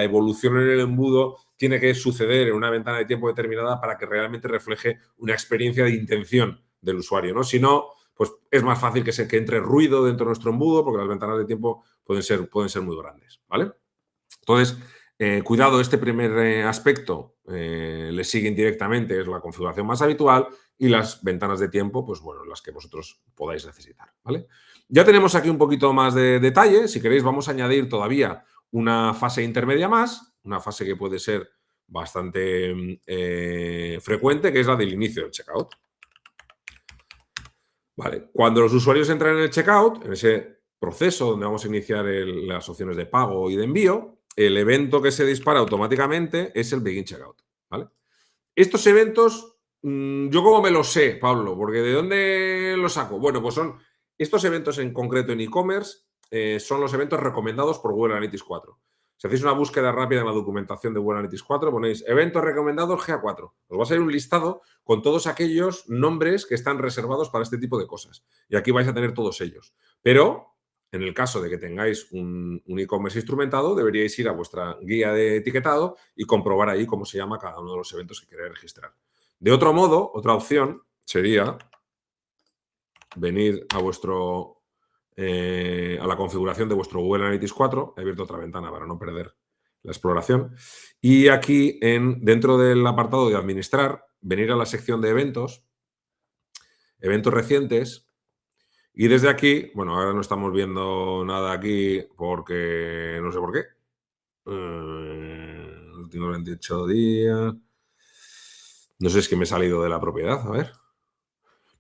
evolución en el embudo tiene que suceder en una ventana de tiempo determinada para que realmente refleje una experiencia de intención del usuario, ¿no? Si no, pues es más fácil que entre ruido dentro de nuestro embudo porque las ventanas de tiempo pueden ser muy grandes, ¿vale? Entonces, cuidado, este primer aspecto le sigue indirectamente, es la configuración más habitual y las ventanas de tiempo, pues bueno, las que vosotros podáis necesitar, ¿vale? Ya tenemos aquí un poquito más de detalle. Si queréis, vamos a añadir todavía una fase intermedia más, una fase que puede ser bastante frecuente, que es la del inicio del checkout. Vale, cuando los usuarios entran en el checkout, en ese proceso donde vamos a iniciar las opciones de pago y de envío, el evento que se dispara automáticamente es el Begin Checkout, ¿vale? Estos eventos, ¿yo cómo me los sé, Pablo? Porque ¿de dónde los saco? Bueno, pues son estos eventos en concreto en e-commerce son los eventos recomendados por Google Analytics 4. Si hacéis una búsqueda rápida en la documentación de Google Analytics 4, ponéis eventos recomendados GA4. Os va a salir un listado con todos aquellos nombres que están reservados para este tipo de cosas. Y aquí vais a tener todos ellos. Pero en el caso de que tengáis un e-commerce instrumentado, deberíais ir a vuestra guía de etiquetado y comprobar ahí cómo se llama cada uno de los eventos que queréis registrar. De otro modo, otra opción sería venir a la configuración de vuestro Google Analytics 4. He abierto otra ventana para no perder la exploración. Y aquí, dentro del apartado de administrar, venir a la sección de eventos recientes. Y desde aquí, bueno, ahora no estamos viendo nada aquí porque no sé por qué. Últimos 28 días. No sé si es que me he salido de la propiedad, a ver.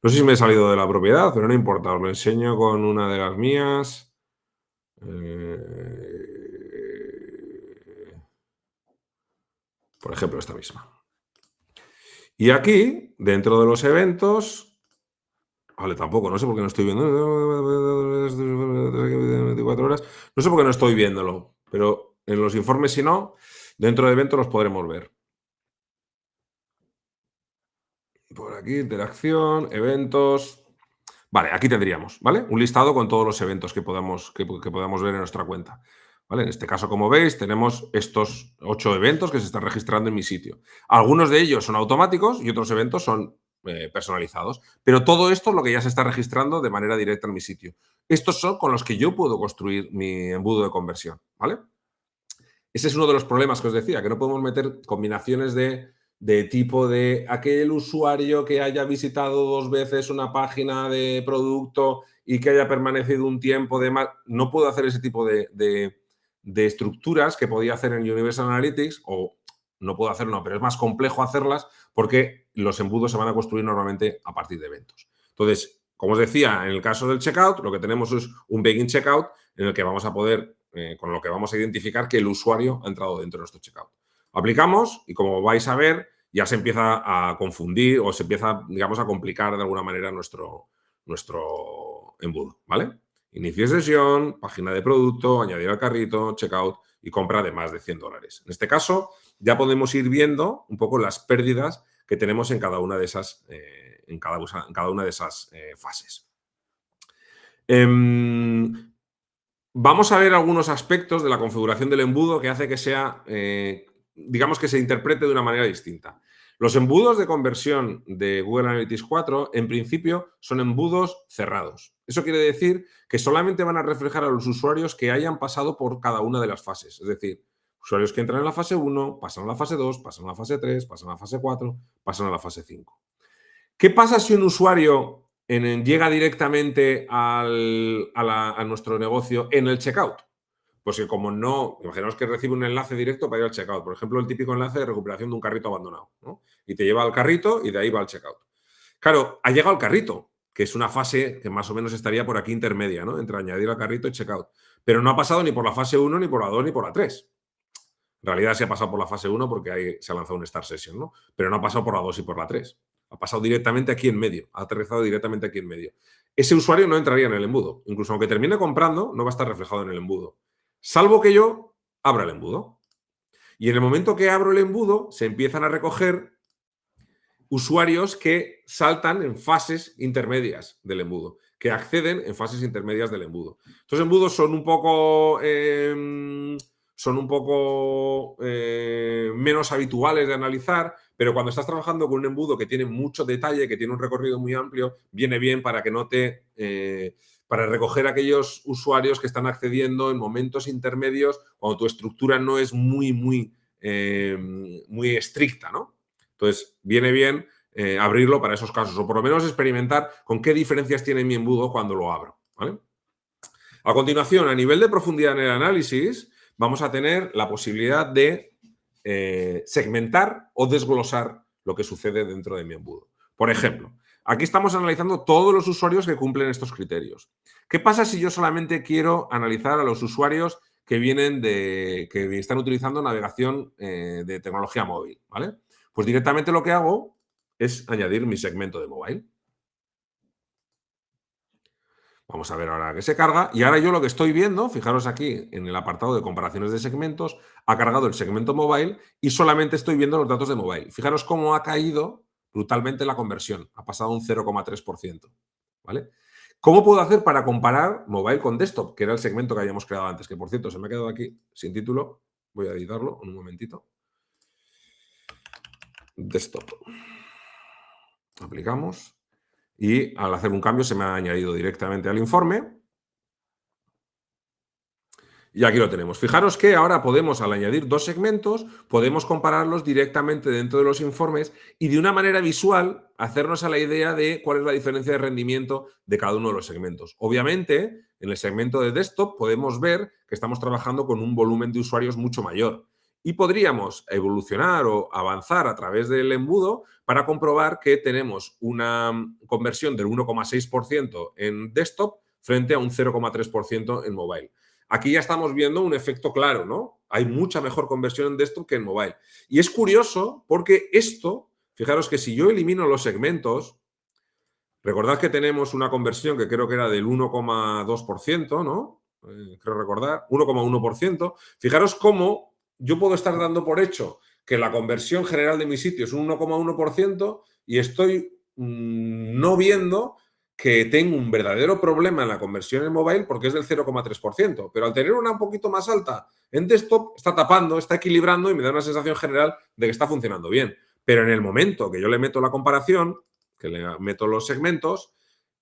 No sé si me he salido de la propiedad, pero no importa. Os lo enseño con una de las mías. Por ejemplo, esta misma. Y aquí, dentro de los eventos... Vale, tampoco, no sé por qué no estoy viendo. 24 horas. No sé por qué no estoy viéndolo, pero en los informes, si no, dentro de eventos los podremos ver. Por aquí, interacción, eventos. Vale, aquí tendríamos, ¿vale? Un listado con todos los eventos que podamos ver en nuestra cuenta. ¿Vale? En este caso, como veis, tenemos estos 8 eventos que se están registrando en mi sitio. Algunos de ellos son automáticos y otros eventos son personalizados. Pero todo esto es lo que ya se está registrando de manera directa en mi sitio. Estos son con los que yo puedo construir mi embudo de conversión, ¿vale? Ese es uno de los problemas que os decía, que no podemos meter combinaciones de tipo de aquel usuario que haya visitado 2 veces una página de producto y que haya permanecido un tiempo de más. No puedo hacer ese tipo de estructuras que podía hacer en Universal Analytics, o no puedo hacerlo, pero es más complejo hacerlas porque los embudos se van a construir normalmente a partir de eventos. Entonces, como os decía, en el caso del checkout, lo que tenemos es un begin checkout en el que vamos a poder, con lo que vamos a identificar que el usuario ha entrado dentro de nuestro checkout. Aplicamos y, como vais a ver, ya se empieza a confundir o se empieza, digamos, a complicar de alguna manera nuestro embudo, ¿vale? Inicio sesión, página de producto, añadir al carrito, checkout y compra de más de $100. En este caso, ya podemos ir viendo un poco las pérdidas que tenemos en cada una de esas, fases. Vamos a ver algunos aspectos de la configuración del embudo que hace que sea, digamos, que se interprete de una manera distinta. Los embudos de conversión de Google Analytics 4, en principio, son embudos cerrados. Eso quiere decir que solamente van a reflejar a los usuarios que hayan pasado por cada una de las fases. Es decir, usuarios que entran en la fase 1, pasan a la fase 2, pasan a la fase 3, pasan a la fase 4, pasan a la fase 5. ¿Qué pasa si un usuario llega directamente a nuestro negocio en el checkout? Pues que como no, imaginaos que recibe un enlace directo para ir al checkout. Por ejemplo, el típico enlace de recuperación de un carrito abandonado, ¿no? Y te lleva al carrito y de ahí va al checkout. Claro, ha llegado al carrito, que es una fase que más o menos estaría por aquí intermedia, ¿no? Entre añadir al carrito y checkout. Pero no ha pasado ni por la fase 1, ni por la 2, ni por la 3. En realidad se ha pasado por la fase 1 porque ahí se ha lanzado un Start Session, ¿no? Pero no ha pasado por la 2 y por la 3. Ha pasado directamente aquí en medio, ha aterrizado directamente aquí en medio. Ese usuario no entraría en el embudo. Incluso aunque termine comprando, no va a estar reflejado en el embudo. Salvo que yo abra el embudo. Y en el momento que abro el embudo, se empiezan a recoger usuarios que saltan en fases intermedias del embudo, que acceden en fases intermedias del embudo. Estos embudos son un poco menos habituales de analizar, pero cuando estás trabajando con un embudo que tiene mucho detalle, que tiene un recorrido muy amplio, viene bien para que no para recoger aquellos usuarios que están accediendo en momentos intermedios cuando tu estructura no es muy estricta, ¿no? Entonces, viene bien abrirlo para esos casos, o por lo menos experimentar con qué diferencias tiene mi embudo cuando lo abro, ¿vale? A continuación, a nivel de profundidad en el análisis, vamos a tener la posibilidad de segmentar o desglosar lo que sucede dentro de mi embudo. Por ejemplo, aquí estamos analizando todos los usuarios que cumplen estos criterios. ¿Qué pasa si yo solamente quiero analizar a los usuarios que están utilizando navegación de tecnología móvil, ¿vale? Pues directamente lo que hago es añadir mi segmento de mobile. Vamos a ver ahora que se carga. Y ahora yo lo que estoy viendo, fijaros aquí en el apartado de comparaciones de segmentos, ha cargado el segmento mobile y solamente estoy viendo los datos de mobile. Fijaros cómo ha caído brutalmente la conversión. Ha pasado un 0,3%. ¿Vale? ¿Cómo puedo hacer para comparar mobile con desktop? Que era el segmento que habíamos creado antes. Que por cierto, se me ha quedado aquí sin título. Voy a editarlo en un momentito. Desktop. Aplicamos. Y al hacer un cambio se me ha añadido directamente al informe. Y aquí lo tenemos. Fijaros que ahora podemos, al añadir dos segmentos, podemos compararlos directamente dentro de los informes y de una manera visual hacernos a la idea de cuál es la diferencia de rendimiento de cada uno de los segmentos. Obviamente, en el segmento de desktop podemos ver que estamos trabajando con un volumen de usuarios mucho mayor y podríamos evolucionar o avanzar a través del embudo para comprobar que tenemos una conversión del 1,6% en desktop frente a un 0,3% en mobile. Aquí ya estamos viendo un efecto claro, ¿no? Hay mucha mejor conversión en desktop que en mobile. Y es curioso porque esto, fijaros que si yo elimino los segmentos, recordad que tenemos una conversión que creo que era del 1,2%, ¿no? Creo recordar, 1,1%. Fijaros cómo yo puedo estar dando por hecho que la conversión general de mi sitio es un 1,1% y estoy no viendo que tengo un verdadero problema en la conversión en mobile porque es del 0,3%, pero al tener una un poquito más alta en desktop está tapando, está equilibrando y me da una sensación general de que está funcionando bien. Pero en el momento que yo le meto la comparación, que le meto los segmentos,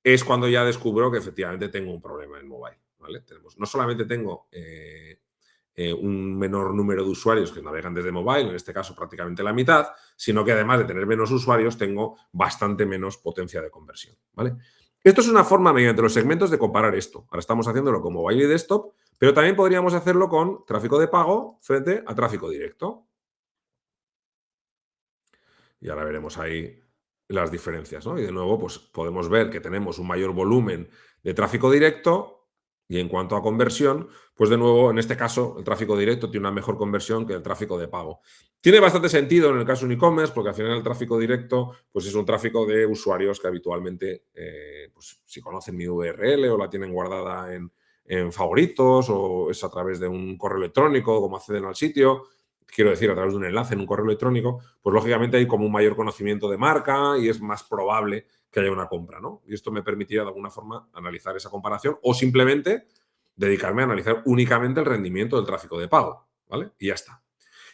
es cuando ya descubro que efectivamente tengo un problema en mobile. ¿Vale? No solamente tengo un menor número de usuarios que navegan desde mobile, en este caso prácticamente la mitad, sino que además de tener menos usuarios, tengo bastante menos potencia de conversión. ¿Vale? Esto es una forma mediante los segmentos de comparar esto. Ahora estamos haciéndolo con mobile y desktop, pero también podríamos hacerlo con tráfico de pago frente a tráfico directo. Y ahora veremos ahí las diferencias, ¿no? Y de nuevo, pues podemos ver que tenemos un mayor volumen de tráfico directo y en cuanto a conversión, pues de nuevo, en este caso, el tráfico directo tiene una mejor conversión que el tráfico de pago. Tiene bastante sentido en el caso de un e-commerce porque al final el tráfico directo pues es un tráfico de usuarios que habitualmente, pues, si conocen mi URL o la tienen guardada en favoritos o es a través de un correo electrónico, como acceden al sitio, quiero decir, a través de un enlace en un correo electrónico, pues lógicamente hay como un mayor conocimiento de marca y es más probable que haya una compra, ¿no? Y esto me permitirá de alguna forma analizar esa comparación o simplemente dedicarme a analizar únicamente el rendimiento del tráfico de pago, ¿vale? Y ya está.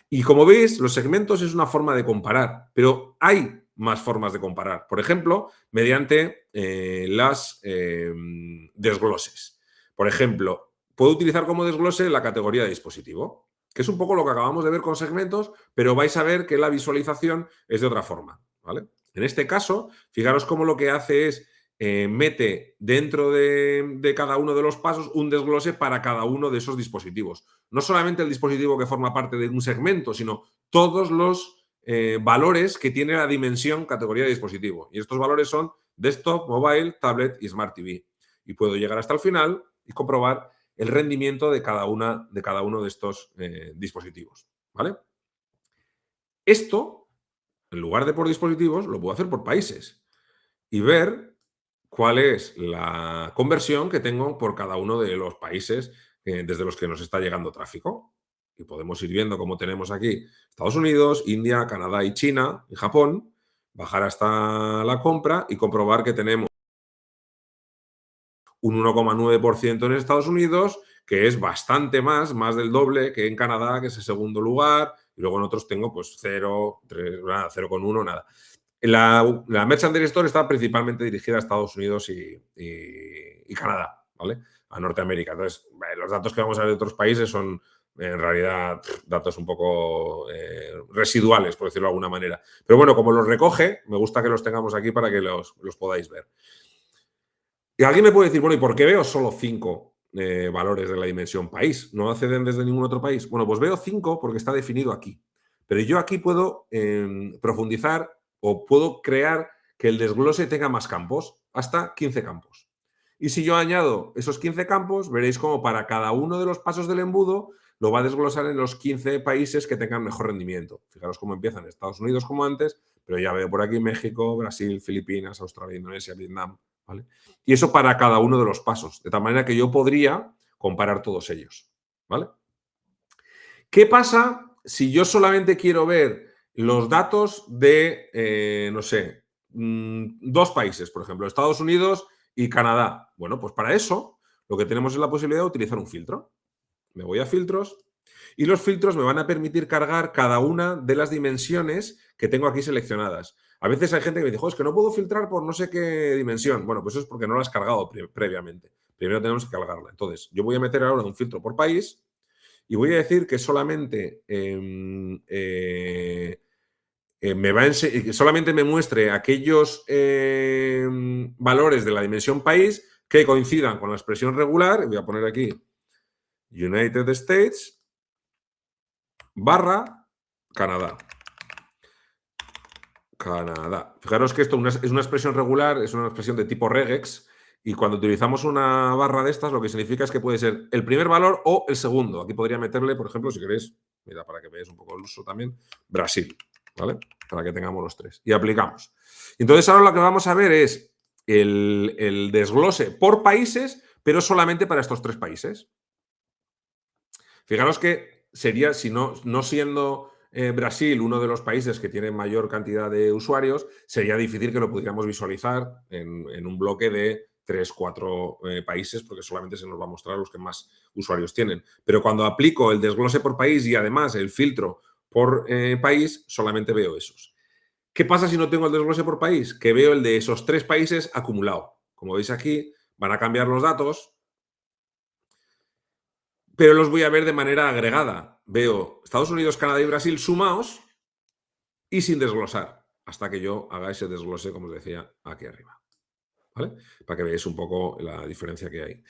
Y como veis, los segmentos es una forma de comparar, pero hay más formas de comparar. Por ejemplo, mediante las desgloses. Por ejemplo, puedo utilizar como desglose la categoría de dispositivo, que es un poco lo que acabamos de ver con segmentos, pero vais a ver que la visualización es de otra forma, ¿vale? En este caso, fijaros cómo lo que hace es mete dentro de cada uno de los pasos un desglose para cada uno de esos dispositivos. No solamente el dispositivo que forma parte de un segmento, sino todos los valores que tiene la dimensión categoría de dispositivo. Y estos valores son desktop, mobile, tablet y smart TV. Y puedo llegar hasta el final y comprobar el rendimiento de cada uno de estos dispositivos. ¿Vale? Esto, en lugar de por dispositivos, lo puedo hacer por países y ver cuál es la conversión que tengo por cada uno de los países desde los que nos está llegando tráfico. Y podemos ir viendo cómo tenemos aquí Estados Unidos, India, Canadá y China y Japón, bajar hasta la compra y comprobar que tenemos un 1,9% en Estados Unidos, que es bastante más del doble que en Canadá, que es el segundo lugar, y luego en otros tengo pues 0, 3, nada, 0,1, nada. La Merchandise Store está principalmente dirigida a Estados Unidos y Canadá, ¿vale? A Norteamérica. Entonces, los datos que vamos a ver de otros países son, en realidad, datos un poco residuales, por decirlo de alguna manera. Pero bueno, como los recoge, me gusta que los tengamos aquí para que los podáis ver. Y alguien me puede decir, bueno, ¿y por qué veo solo 5 valores de la dimensión país? ¿No acceden desde ningún otro país? Bueno, pues veo 5 porque está definido aquí. Pero yo aquí puedo profundizar o puedo crear que el desglose tenga más campos, hasta 15 campos. Y si yo añado esos 15 campos, veréis cómo para cada uno de los pasos del embudo lo va a desglosar en los 15 países que tengan mejor rendimiento. Fijaros cómo empiezan Estados Unidos como antes, pero ya veo por aquí México, Brasil, Filipinas, Australia, Indonesia, Vietnam, ¿vale? Y eso para cada uno de los pasos, de tal manera que yo podría comparar todos ellos, ¿vale? ¿Qué pasa si yo solamente quiero ver los datos de, no sé, 2 países, por ejemplo, Estados Unidos y Canadá? Bueno, pues para eso lo que tenemos es la posibilidad de utilizar un filtro. Me voy a filtros y los filtros me van a permitir cargar cada una de las dimensiones que tengo aquí seleccionadas. A veces hay gente que me dice, es que no puedo filtrar por no sé qué dimensión. Bueno, pues eso es porque no la has cargado previamente. Primero tenemos que cargarla. Entonces, yo voy a meter ahora un filtro por país y voy a decir que solamente solamente me muestre aquellos valores de la dimensión país que coincidan con la expresión regular. Voy a poner aquí United States barra Canadá. Canadá. Fijaros que esto es una expresión regular, es una expresión de tipo regex, y cuando utilizamos una barra de estas, lo que significa es que puede ser el primer valor o el segundo. Aquí podría meterle, por ejemplo, si queréis, mira, para que veáis un poco el uso también, Brasil, ¿vale? Para que tengamos los tres. Y aplicamos. Entonces, ahora lo que vamos a ver es el desglose por países, pero solamente para estos 3 países. Fijaros que sería, si no siendo Brasil uno de los países que tiene mayor cantidad de usuarios, sería difícil que lo pudiéramos visualizar en un bloque de 3, 4 países, porque solamente se nos va a mostrar los que más usuarios tienen. Pero cuando aplico el desglose por país y además el filtro por país, solamente veo esos. ¿Qué pasa si no tengo el desglose por país? Que veo el de esos 3 países acumulado. Como veis aquí, van a cambiar los datos, pero los voy a ver de manera agregada. Veo Estados Unidos, Canadá y Brasil sumados y sin desglosar, hasta que yo haga ese desglose, como os decía, aquí arriba. ¿Vale? Para que veáis un poco la diferencia que hay.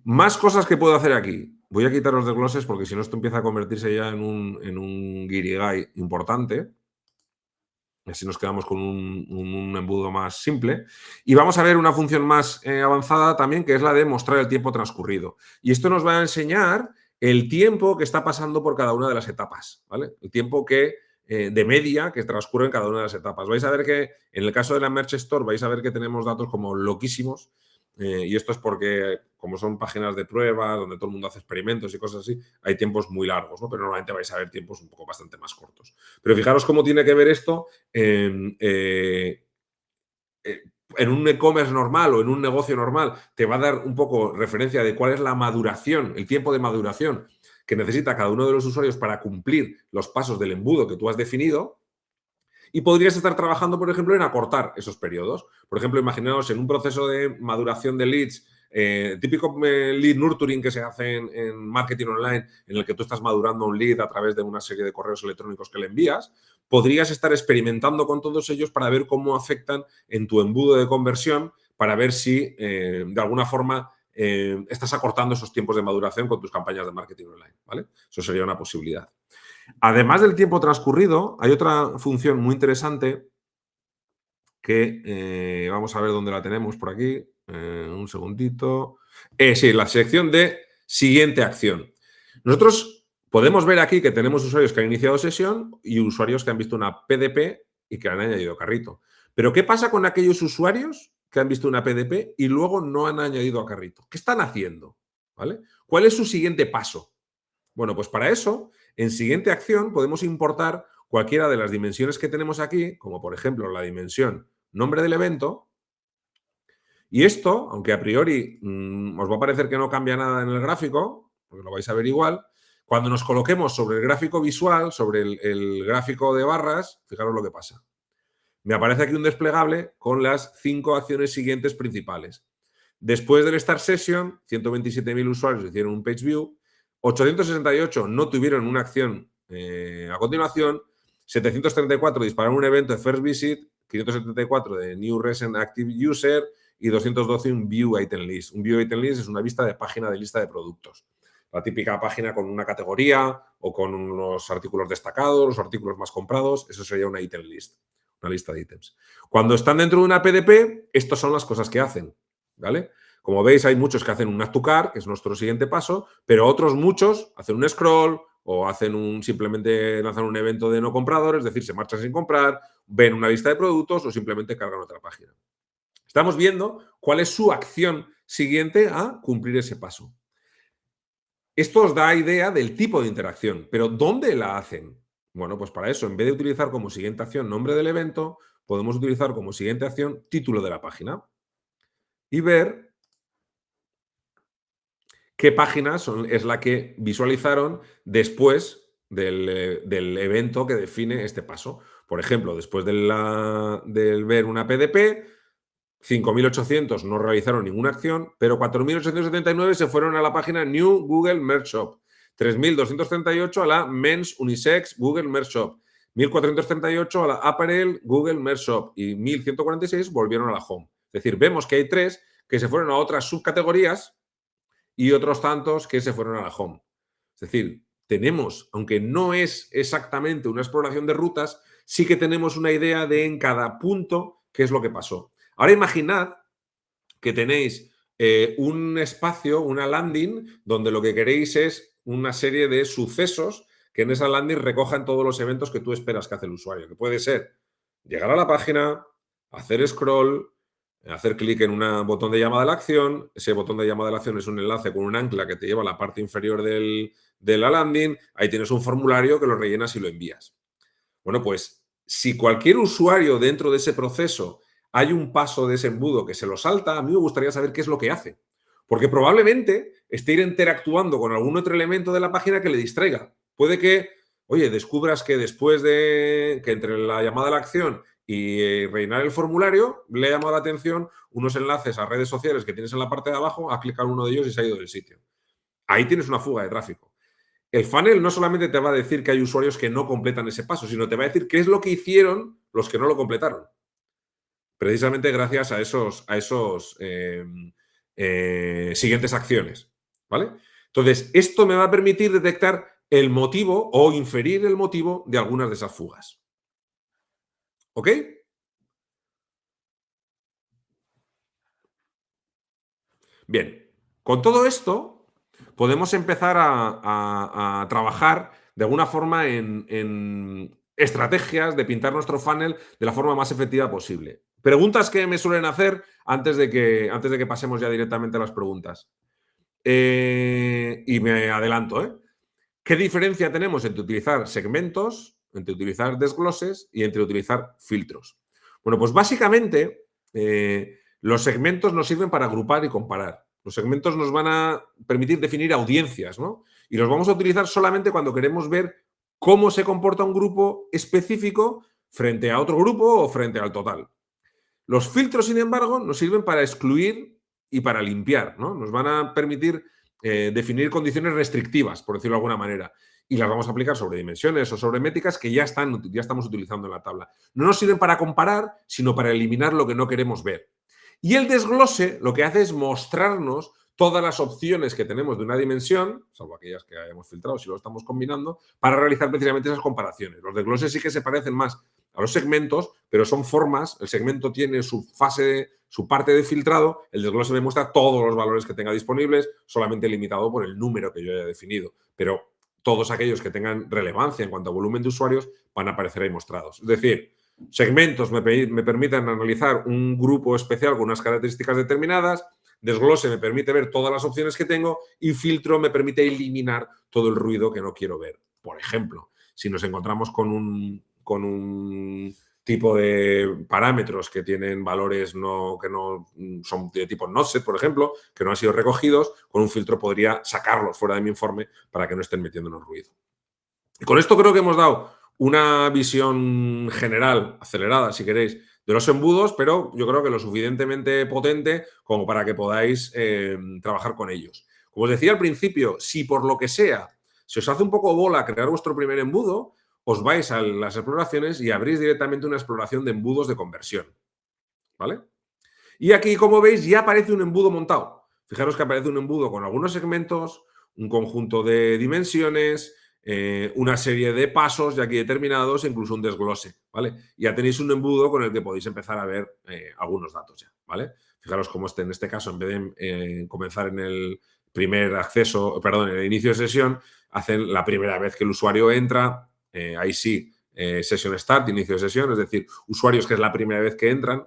Más cosas que puedo hacer aquí. Voy a quitar los desgloses porque si no esto empieza a convertirse ya en un guirigay importante. Así nos quedamos con un embudo más simple. Y vamos a ver una función más avanzada también, que es la de mostrar el tiempo transcurrido. Y esto nos va a enseñar el tiempo que está pasando por cada una de las etapas, ¿vale? El tiempo de media que transcurre en cada una de las etapas. Vais a ver que en el caso de la Merch Store vais a ver que tenemos datos como loquísimos. Y esto es porque, como son páginas de prueba, donde todo el mundo hace experimentos y cosas así, hay tiempos muy largos, ¿no? Pero normalmente vais a ver tiempos un poco bastante más cortos. Pero fijaros cómo tiene que ver esto en un e-commerce normal o en un negocio normal. Te va a dar un poco referencia de cuál es la maduración, el tiempo de maduración que necesita cada uno de los usuarios para cumplir los pasos del embudo que tú has definido. Y podrías estar trabajando, por ejemplo, en acortar esos periodos. Por ejemplo, imaginaos en un proceso de maduración de leads, típico lead nurturing que se hace en marketing online, en el que tú estás madurando un lead a través de una serie de correos electrónicos que le envías, podrías estar experimentando con todos ellos para ver cómo afectan en tu embudo de conversión, para ver si de alguna forma estás acortando esos tiempos de maduración con tus campañas de marketing online, ¿vale? Eso sería una posibilidad. Además del tiempo transcurrido, hay otra función muy interesante que vamos a ver dónde la tenemos por aquí. Un segundito. Sí, la sección de siguiente acción. Nosotros podemos ver aquí que tenemos usuarios que han iniciado sesión y usuarios que han visto una PDP y que han añadido carrito. Pero ¿qué pasa con aquellos usuarios que han visto una PDP y luego no han añadido a carrito? ¿Qué están haciendo? ¿Vale? ¿Cuál es su siguiente paso? Bueno, pues para eso, en siguiente acción podemos importar cualquiera de las dimensiones que tenemos aquí, como por ejemplo la dimensión nombre del evento. Y esto, aunque a priori os va a parecer que no cambia nada en el gráfico, porque lo vais a ver igual, cuando nos coloquemos sobre el gráfico visual, sobre el gráfico de barras, fijaros lo que pasa. Me aparece aquí un desplegable con las 5 acciones siguientes principales. Después del Start Session, 127.000 usuarios hicieron un page view, 868 no tuvieron una acción a continuación, 734 dispararon un evento de First Visit, 574 de New Recent Active User y 212 un View Item List. Un View Item List es una vista de página de lista de productos. La típica página con una categoría o con unos artículos destacados, los artículos más comprados, eso sería una Item List, una lista de ítems. Cuando están dentro de una PDP, estas son las cosas que hacen, ¿vale? Como veis, hay muchos que hacen un Add to Cart, que es nuestro siguiente paso, pero otros muchos hacen un scroll o hacen simplemente lanzan un evento de no compradores, es decir, se marchan sin comprar, ven una lista de productos o simplemente cargan otra página. Estamos viendo cuál es su acción siguiente a cumplir ese paso. Esto os da idea del tipo de interacción, pero ¿dónde la hacen? Bueno, pues para eso, en vez de utilizar como siguiente acción nombre del evento, podemos utilizar como siguiente acción título de la página y ver qué página es la que visualizaron después del evento que define este paso. Por ejemplo, después del ver una PDP, 5.800 no realizaron ninguna acción, pero 4.879 se fueron a la página New Google Merch Shop, 3.238 a la Men's Unisex Google Merch Shop, 1.438 a la Apparel Google Merch Shop y 1.146 volvieron a la Home. Es decir, vemos que hay 3 que se fueron a otras subcategorías y otros tantos que se fueron a la Home. Es decir, tenemos, aunque no es exactamente una exploración de rutas, sí que tenemos una idea de en cada punto qué es lo que pasó. Ahora imaginad que tenéis un espacio, una landing, donde lo que queréis es una serie de sucesos que en esa landing recojan todos los eventos que tú esperas que hace el usuario, que puede ser llegar a la página, hacer scroll, hacer clic en un botón de llamada a la acción. Ese botón de llamada a la acción es un enlace con un ancla que te lleva a la parte inferior de la landing. Ahí tienes un formulario que lo rellenas y lo envías. Bueno, pues si cualquier usuario dentro de ese proceso hay un paso de ese embudo que se lo salta, a mí me gustaría saber qué es lo que hace. Porque probablemente esté interactuando con algún otro elemento de la página que le distraiga. Puede que, oye, descubras que después de que entre la llamada a la acción y rellenar el formulario, le ha llamado la atención unos enlaces a redes sociales que tienes en la parte de abajo, ha clicado en uno de ellos y se ha ido del sitio. Ahí tienes una fuga de tráfico. El funnel no solamente te va a decir que hay usuarios que no completan ese paso, sino te va a decir qué es lo que hicieron los que no lo completaron. Precisamente gracias a esos siguientes acciones, ¿vale? Entonces, esto me va a permitir detectar el motivo o inferir el motivo de algunas de esas fugas. ¿Ok? Bien, con todo esto podemos empezar a trabajar de alguna forma en estrategias de pintar nuestro funnel de la forma más efectiva posible. Preguntas que me suelen hacer antes de que pasemos ya directamente a las preguntas. Y me adelanto, ¿eh? ¿Qué diferencia tenemos entre utilizar segmentos, entre utilizar desgloses y entre utilizar filtros? Bueno, pues básicamente los segmentos nos sirven para agrupar y comparar. Los segmentos nos van a permitir definir audiencias, ¿no? Y los vamos a utilizar solamente cuando queremos ver cómo se comporta un grupo específico frente a otro grupo o frente al total. Los filtros, sin embargo, nos sirven para excluir y para limpiar, ¿no? Nos van a permitir definir condiciones restrictivas, por decirlo de alguna manera, y las vamos a aplicar sobre dimensiones o sobre métricas que ya estamos utilizando en la tabla. No nos sirven para comparar, sino para eliminar lo que no queremos ver. Y el desglose lo que hace es mostrarnos todas las opciones que tenemos de una dimensión, salvo aquellas que hayamos filtrado si lo estamos combinando, para realizar precisamente esas comparaciones. Los desgloses sí que se parecen más a los segmentos, pero son formas. El segmento tiene su parte de filtrado, el desglose me muestra todos los valores que tenga disponibles, solamente limitado por el número que yo haya definido. Pero todos aquellos que tengan relevancia en cuanto a volumen de usuarios van a aparecer ahí mostrados. Es decir, segmentos me permiten analizar un grupo especial con unas características determinadas, desglose me permite ver todas las opciones que tengo y filtro me permite eliminar todo el ruido que no quiero ver. Por ejemplo, si nos encontramos con un tipo de parámetros que tienen valores que no son de tipo NotSet, por ejemplo, que no han sido recogidos, con un filtro podría sacarlos fuera de mi informe para que no estén metiéndonos ruido. Y con esto creo que hemos dado una visión general, acelerada, si queréis, de los embudos, pero yo creo que lo suficientemente potente como para que podáis trabajar con ellos. Como os decía al principio, si por lo que sea se os hace un poco bola crear vuestro primer embudo, os vais a las exploraciones y abrís directamente una exploración de embudos de conversión. ¿Vale? Y aquí, como veis, ya aparece un embudo montado. Fijaros que aparece un embudo con algunos segmentos, un conjunto de dimensiones, una serie de pasos ya aquí determinados e incluso un desglose, ¿vale? Ya tenéis un embudo con el que podéis empezar a ver algunos datos ya, ¿vale? Fijaros cómo en este caso, en vez de comenzar en el primer acceso, perdón, en el inicio de sesión, hacen la primera vez que el usuario entra, ahí sí, session start, inicio de sesión, es decir, usuarios que es la primera vez que entran.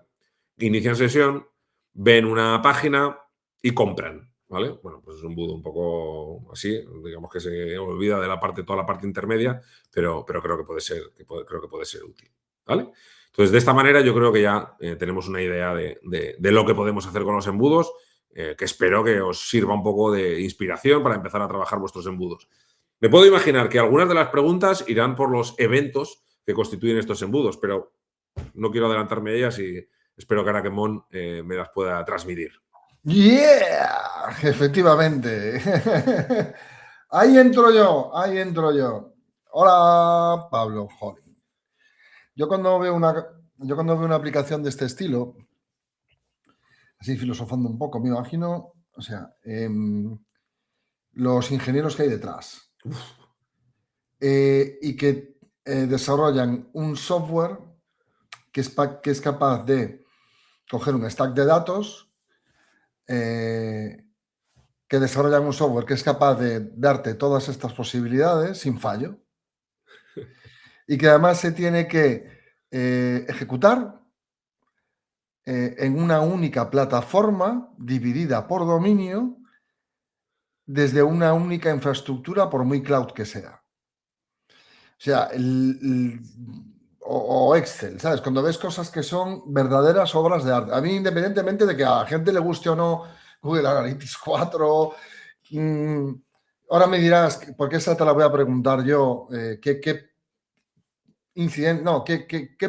inician sesión, ven una página y compran, ¿vale? Bueno, pues es un embudo un poco así, digamos que se olvida de toda la parte intermedia, pero creo que puede ser, creo que puede ser útil, ¿vale? Entonces, de esta manera yo creo que ya tenemos una idea de lo que podemos hacer con los embudos, que espero que os sirva un poco de inspiración para empezar a trabajar vuestros embudos. Me puedo imaginar que algunas de las preguntas irán por los eventos que constituyen estos embudos, pero no quiero adelantarme a ellas y espero que Araquemón me las pueda transmitir. ¡Yeah! Efectivamente. Ahí entro yo. Hola, Pablo. Joder. Yo cuando veo una aplicación de este estilo, así filosofando un poco, me imagino, o sea, los ingenieros que hay detrás y que desarrollan un software que es capaz de coger un stack de datos, que desarrollan un software que es capaz de darte todas estas posibilidades sin fallo y que además se tiene que ejecutar en una única plataforma dividida por dominio desde una única infraestructura, por muy cloud que sea. O sea, o Excel, ¿sabes? Cuando ves cosas que son verdaderas obras de arte. A mí, independientemente de que a la gente le guste o no Google Analytics 4, ahora me dirás, porque esa te la voy a preguntar yo, ¿qué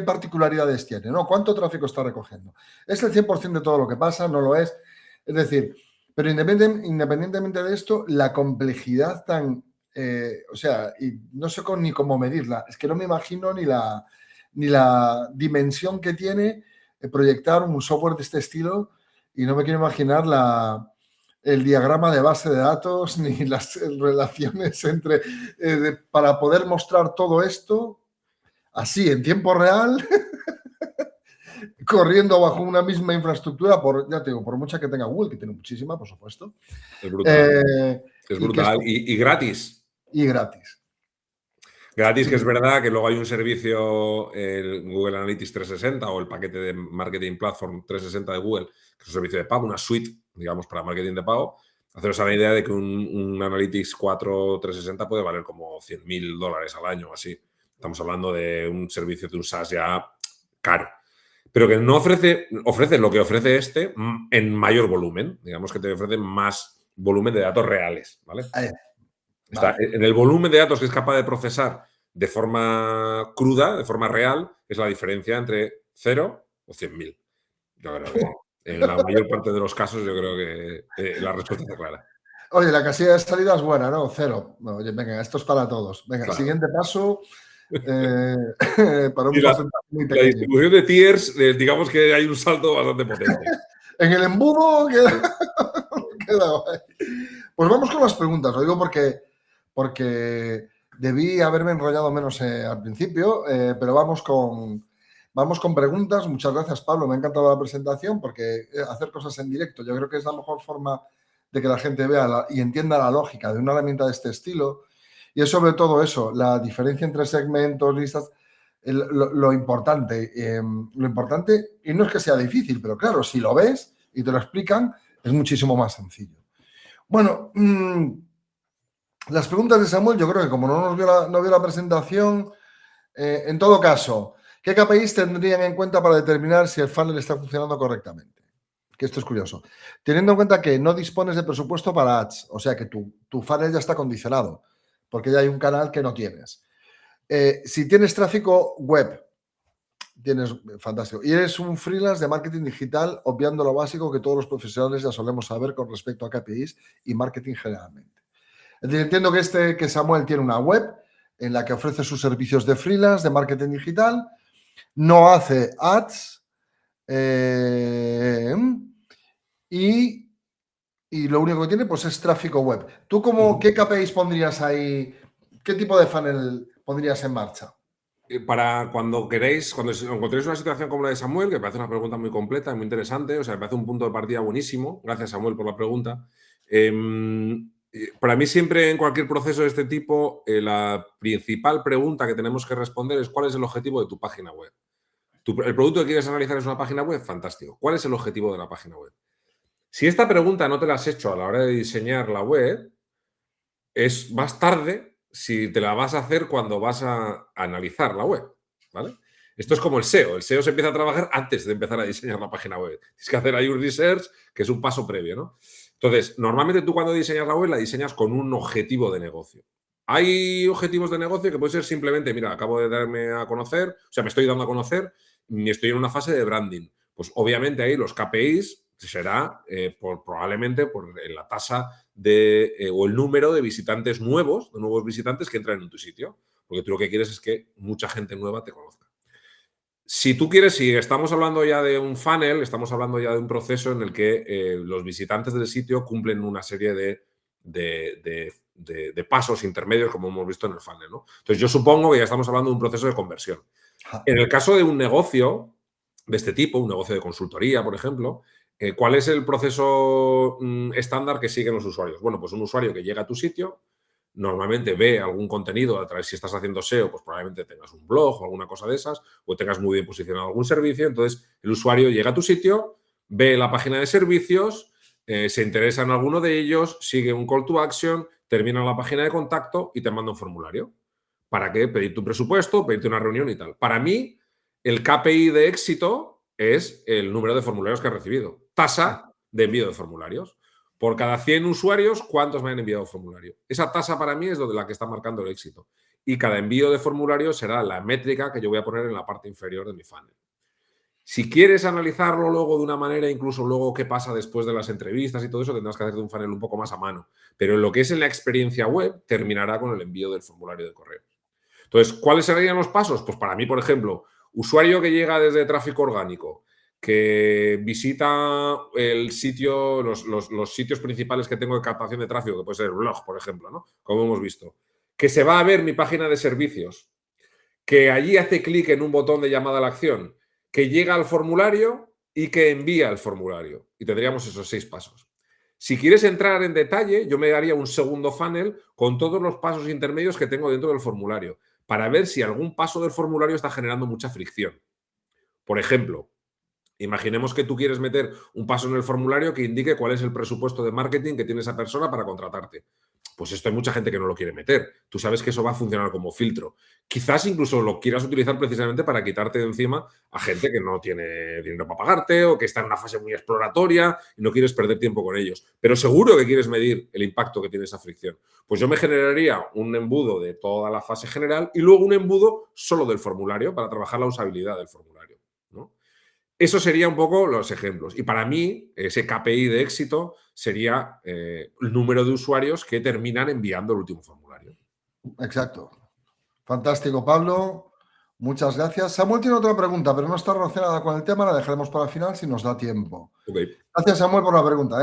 particularidades tiene? ¿No? ¿Cuánto tráfico está recogiendo? ¿Es el 100% de todo lo que pasa? ¿No lo es? Es decir, pero independientemente de esto, la complejidad o sea, y no sé ni cómo medirla, es que no me imagino ni la dimensión que tiene proyectar un software de este estilo y no me quiero imaginar el diagrama de base de datos ni las relaciones para poder mostrar todo esto así, en tiempo real, corriendo bajo una misma infraestructura, ya te digo, por mucha que tenga Google, que tiene muchísima, por supuesto. Es brutal. Es brutal. Y gratis. Y gratis. Gratis, que es verdad que luego hay un servicio, el Google Analytics 360 o el paquete de Marketing Platform 360 de Google, que es un servicio de pago, una suite, digamos, para marketing de pago. Haceros a la idea de que un Analytics 4 360 puede valer como $100.000 al año o así. Estamos hablando de un servicio de un SaaS ya caro. Pero que no ofrece lo que ofrece este en mayor volumen. Digamos que te ofrece más volumen de datos reales, ¿vale? Está en el volumen de datos que es capaz de procesar de forma cruda, de forma real, es la diferencia entre 0 o 100.000. Yo creo que en la mayor parte de los casos yo creo que la respuesta está clara. Oye, la casilla de salida es buena, ¿no? 0. Oye, venga, esto es para todos. Venga, claro. Siguiente paso. Para un porcentaje muy pequeño. La distribución de tiers, digamos que hay un salto bastante potente. En el embudo queda guay. Pues vamos con las preguntas. Lo digo porque debí haberme enrollado menos al principio, pero vamos con preguntas. Muchas gracias, Pablo. Me ha encantado la presentación porque hacer cosas en directo yo creo que es la mejor forma de que la gente vea y entienda la lógica de una herramienta de este estilo. Y es sobre todo eso, la diferencia entre segmentos, listas, lo importante. Lo importante, y no es que sea difícil, pero claro, si lo ves y te lo explican, es muchísimo más sencillo. Bueno, las preguntas de Samuel, yo creo que como no vio la presentación, en todo caso, ¿qué KPIs tendrían en cuenta para determinar si el funnel está funcionando correctamente? Que esto es curioso. Teniendo en cuenta que no dispones de presupuesto para ads, o sea que tu funnel ya está condicionado, porque ya hay un canal que no tienes. Si tienes tráfico web, tienes fantástico. Y eres un freelance de marketing digital, obviando lo básico que todos los profesionales ya solemos saber con respecto a KPIs y marketing generalmente. Es decir, entiendo que Samuel tiene una web en la que ofrece sus servicios de freelance, de marketing digital, no hace ads y lo único que tiene pues es tráfico web. ¿Tú qué KPIs pondrías ahí? ¿Qué tipo de funnel pondrías en marcha? Para cuando encontréis una situación como la de Samuel, que me parece una pregunta muy completa y muy interesante, o sea, me parece un punto de partida buenísimo. Gracias, Samuel, por la pregunta. Para mí siempre en cualquier proceso de este tipo, la principal pregunta que tenemos que responder es ¿cuál es el objetivo de tu página web? El producto que quieres analizar es una página web, fantástico. ¿Cuál es el objetivo de la página web? Si esta pregunta no te la has hecho a la hora de diseñar la web, es más tarde si te la vas a hacer cuando vas a analizar la web, ¿vale? Esto es como el SEO. El SEO se empieza a trabajar antes de empezar a diseñar la página web. Tienes que hacer ahí un research, que es un paso previo, ¿no? Entonces, normalmente tú cuando diseñas la web, la diseñas con un objetivo de negocio. Hay objetivos de negocio que puede ser simplemente, mira, acabo de darme a conocer, o sea, me estoy dando a conocer y estoy en una fase de branding. Pues obviamente ahí los KPIs será probablemente por la tasa o el número de visitantes nuevos, de nuevos visitantes que entran en tu sitio. Porque tú lo que quieres es que mucha gente nueva te conozca. Si tú quieres, si estamos hablando ya de un funnel, estamos hablando ya de un proceso en el que los visitantes del sitio cumplen una serie de pasos intermedios, como hemos visto en el funnel, ¿no? Entonces, yo supongo que ya estamos hablando de un proceso de conversión. En el caso de un negocio de este tipo, un negocio de consultoría, por ejemplo, ¿cuál es el proceso estándar que siguen los usuarios? Bueno, pues un usuario que llega a tu sitio, normalmente ve algún contenido a través, si estás haciendo SEO, pues probablemente tengas un blog o alguna cosa de esas, o tengas muy bien posicionado algún servicio. Entonces, el usuario llega a tu sitio, ve la página de servicios, se interesa en alguno de ellos, sigue un call to action, termina la página de contacto y te manda un formulario. ¿Para qué? Pedir tu presupuesto, pedirte una reunión y tal. Para mí, el KPI de éxito es el número de formularios que has recibido. Tasa de envío de formularios. Por cada 100 usuarios, ¿cuántos me han enviado formulario? Esa tasa para mí es la que está marcando el éxito. Y cada envío de formulario será la métrica que yo voy a poner en la parte inferior de mi funnel. Si quieres analizarlo luego de una manera, incluso luego qué pasa después de las entrevistas y todo eso, tendrás que hacerte un funnel un poco más a mano. Pero en lo que es en la experiencia web, terminará con el envío del formulario de correo. Entonces, ¿cuáles serían los pasos? Pues para mí, por ejemplo, usuario que llega desde tráfico orgánico, que visita el sitio, los sitios principales que tengo de captación de tráfico, que puede ser el blog, por ejemplo, ¿no? Como hemos visto. Que se va a ver mi página de servicios, que allí hace clic en un botón de llamada a la acción, que llega al formulario y que envía el formulario. Y tendríamos esos 6 pasos. Si quieres entrar en detalle, yo me daría un segundo funnel con todos los pasos intermedios que tengo dentro del formulario, para ver si algún paso del formulario está generando mucha fricción. Por ejemplo, imaginemos que tú quieres meter un paso en el formulario que indique cuál es el presupuesto de marketing que tiene esa persona para contratarte. Pues esto hay mucha gente que no lo quiere meter. Tú sabes que eso va a funcionar como filtro. Quizás incluso lo quieras utilizar precisamente para quitarte de encima a gente que no tiene dinero para pagarte o que está en una fase muy exploratoria y no quieres perder tiempo con ellos. Pero seguro que quieres medir el impacto que tiene esa fricción. Pues yo me generaría un embudo de toda la fase general y luego un embudo solo del formulario para trabajar la usabilidad del formulario, ¿no? Eso sería un poco los ejemplos. Y para mí, ese KPI de éxito sería el número de usuarios que terminan enviando el último formulario. Exacto. Fantástico, Pablo. Muchas gracias. Samuel tiene otra pregunta, pero no está relacionada con el tema. La dejaremos para el final si nos da tiempo. Okay. Gracias, Samuel, por la pregunta.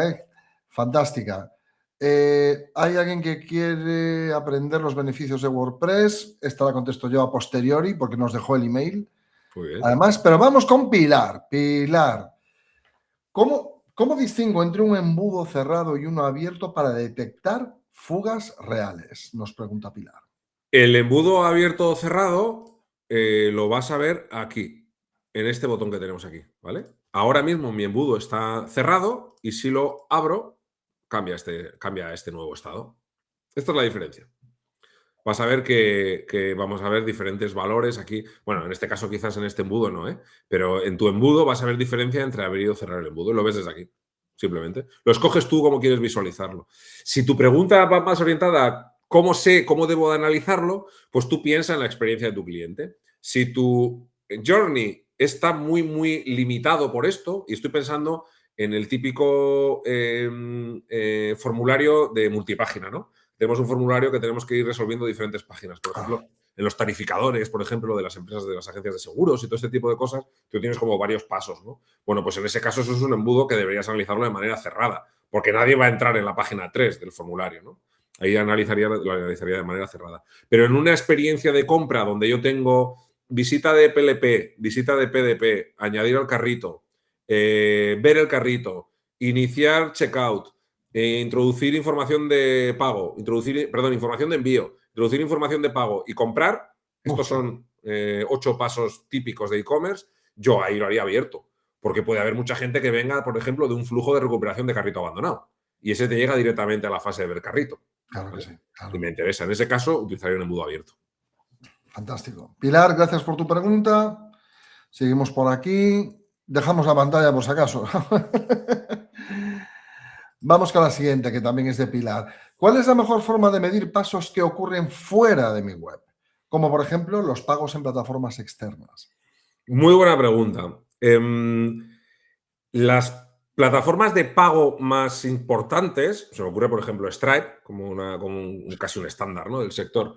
Fantástica. ¿Hay alguien que quiere aprender los beneficios de WordPress? Esta la contesto yo a posteriori porque nos dejó el email. Muy bien. Además, pero vamos con Pilar. Pilar, ¿cómo distingo entre un embudo cerrado y uno abierto para detectar fugas reales? Nos pregunta Pilar. El embudo abierto o cerrado lo vas a ver aquí, en este botón que tenemos aquí, ¿vale? Ahora mismo mi embudo está cerrado y si lo abro, cambia a este nuevo estado. Esta es la diferencia. Vas a ver que vamos a ver diferentes valores aquí. Bueno, en este caso quizás en este embudo no, ¿eh? Pero en tu embudo vas a ver diferencia entre abrir o cerrar el embudo. Lo ves desde aquí, simplemente. Lo escoges tú como quieres visualizarlo. Si tu pregunta va más orientada a cómo debo de analizarlo, pues tú piensa en la experiencia de tu cliente. Si tu journey está muy, muy limitado por esto, y estoy pensando en el típico formulario de multipágina, ¿no? Tenemos un formulario que tenemos que ir resolviendo diferentes páginas. Por ejemplo, en los tarificadores, por ejemplo, de las empresas, de las agencias de seguros y todo este tipo de cosas, tú tienes como varios pasos, ¿no? Bueno, pues en ese caso eso es un embudo que deberías analizarlo de manera cerrada, porque nadie va a entrar en la página 3 del formulario, ¿no? Ahí lo analizaría de manera cerrada. Pero en una experiencia de compra donde yo tengo visita de PLP, visita de PDP, añadir al carrito, ver el carrito, iniciar checkout, introducir información de pago, información de envío, introducir información de pago y comprar. Estos son 8 pasos típicos de e-commerce. yo ahí lo haría abierto. Porque puede haber mucha gente que venga, por ejemplo, de un flujo de recuperación de carrito abandonado. Y ese te llega directamente a la fase de ver carrito. Claro que ¿Vale? sí, Y claro. me interesa. En ese caso, utilizaría un embudo abierto. Fantástico. Pilar, gracias por tu pregunta. Seguimos por aquí. Dejamos la pantalla por si acaso. Vamos con la siguiente, que también es de Pilar. ¿Cuál es la mejor forma de medir pasos que ocurren fuera de mi web? Como por ejemplo los pagos en plataformas externas. Muy buena pregunta. Las plataformas de pago más importantes, se me ocurre por ejemplo Stripe, casi un estándar, ¿no?, del sector,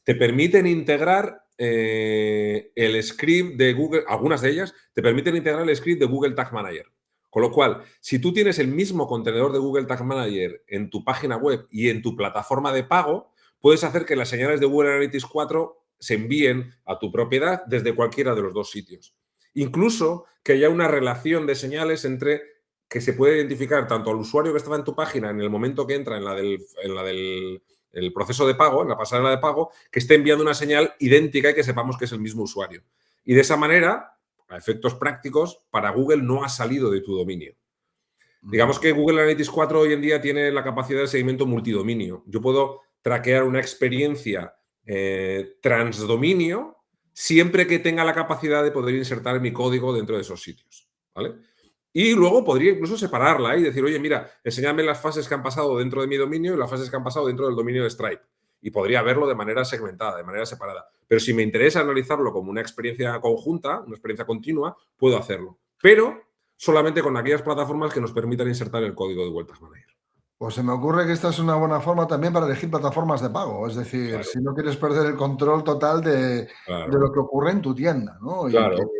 te permiten integrar el script de Google, algunas de ellas te permiten integrar el script de Google Tag Manager. Con lo cual, si tú tienes el mismo contenedor de Google Tag Manager en tu página web y en tu plataforma de pago, puedes hacer que las señales de Google Analytics 4 se envíen a tu propiedad desde cualquiera de los dos sitios. Incluso que haya una relación de señales entre que se puede identificar tanto al usuario que estaba en tu página en el momento que entra en la del el proceso de pago, en la pasarela de pago, que esté enviando una señal idéntica y que sepamos que es el mismo usuario. Y de esa manera, a efectos prácticos, para Google no ha salido de tu dominio. Digamos que Google Analytics 4 hoy en día tiene la capacidad de seguimiento multidominio. Yo puedo traquear una experiencia transdominio siempre que tenga la capacidad de poder insertar mi código dentro de esos sitios. ¿Vale? Y luego podría incluso separarla y decir, oye, mira, enséñame las fases que han pasado dentro de mi dominio y las fases que han pasado dentro del dominio de Stripe. Y podría verlo de manera segmentada, de manera separada. Pero si me interesa analizarlo como una experiencia conjunta, una experiencia continua, puedo hacerlo. Pero solamente con aquellas plataformas que nos permitan insertar el código de Google Tag Manager. Pues se me ocurre que esta es una buena forma también para elegir plataformas de pago. Es decir, Claro, si no quieres perder el control total de claro, lo que ocurre en tu tienda, ¿no? Y que, claro.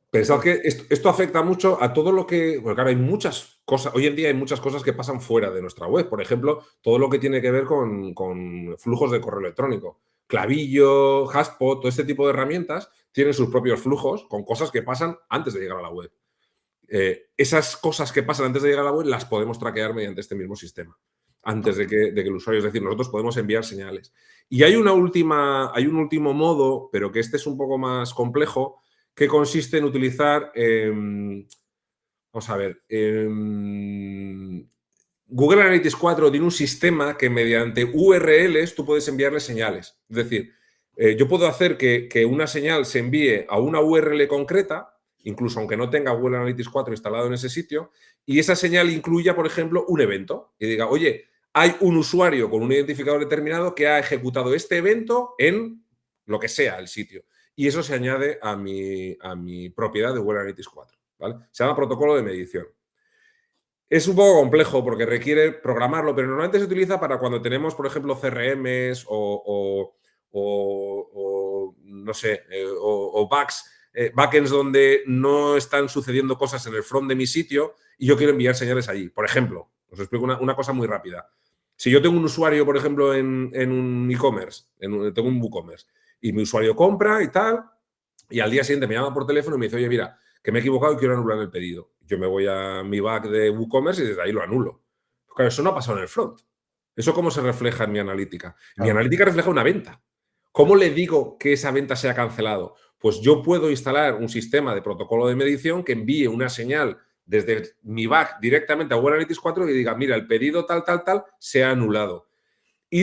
Pensad que esto afecta mucho a todo lo que. Porque claro, hay muchas cosas. Hoy en día hay muchas cosas que pasan fuera de nuestra web. Por ejemplo, todo lo que tiene que ver con flujos de correo electrónico. Clavillo, Hashpot, todo este tipo de herramientas tienen sus propios flujos con cosas que pasan antes de llegar a la web. Esas cosas que pasan antes de llegar a la web las podemos traquear mediante este mismo sistema. Antes de que el usuario, es decir, nosotros podemos enviar señales. Y hay un último modo, pero que este es un poco más complejo, que consiste en utilizar, vamos a ver, Google Analytics 4 tiene un sistema que mediante URLs tú puedes enviarle señales. Es decir, yo puedo hacer que una señal se envíe a una URL concreta, incluso aunque no tenga Google Analytics 4 instalado en ese sitio, y esa señal incluya, por ejemplo, un evento. Y diga, oye, hay un usuario con un identificador determinado que ha ejecutado este evento en lo que sea el sitio. Y eso se añade a mi propiedad de Google Analytics 4. ¿Vale? Se llama protocolo de medición. Es un poco complejo porque requiere programarlo, pero normalmente se utiliza para cuando tenemos, por ejemplo, CRMs no sé, o backends donde no están sucediendo cosas en el front de mi sitio y yo quiero enviar señales allí. Por ejemplo, os explico una cosa muy rápida. Si yo tengo un usuario, por ejemplo, en un e-commerce, tengo un WooCommerce, y mi usuario compra y tal, y al día siguiente me llama por teléfono y me dice, oye, mira, que me he equivocado y quiero anular el pedido. Yo me voy a mi back de WooCommerce y desde ahí lo anulo. Claro, eso no ha pasado en el front. ¿Eso cómo se refleja en mi analítica? Mi claro. analítica refleja una venta. ¿Cómo le digo que esa venta se ha cancelado? Pues yo puedo instalar un sistema de protocolo de medición que envíe una señal desde mi back directamente a Google Analytics 4 y diga, mira, el pedido tal, tal, tal se ha anulado. Y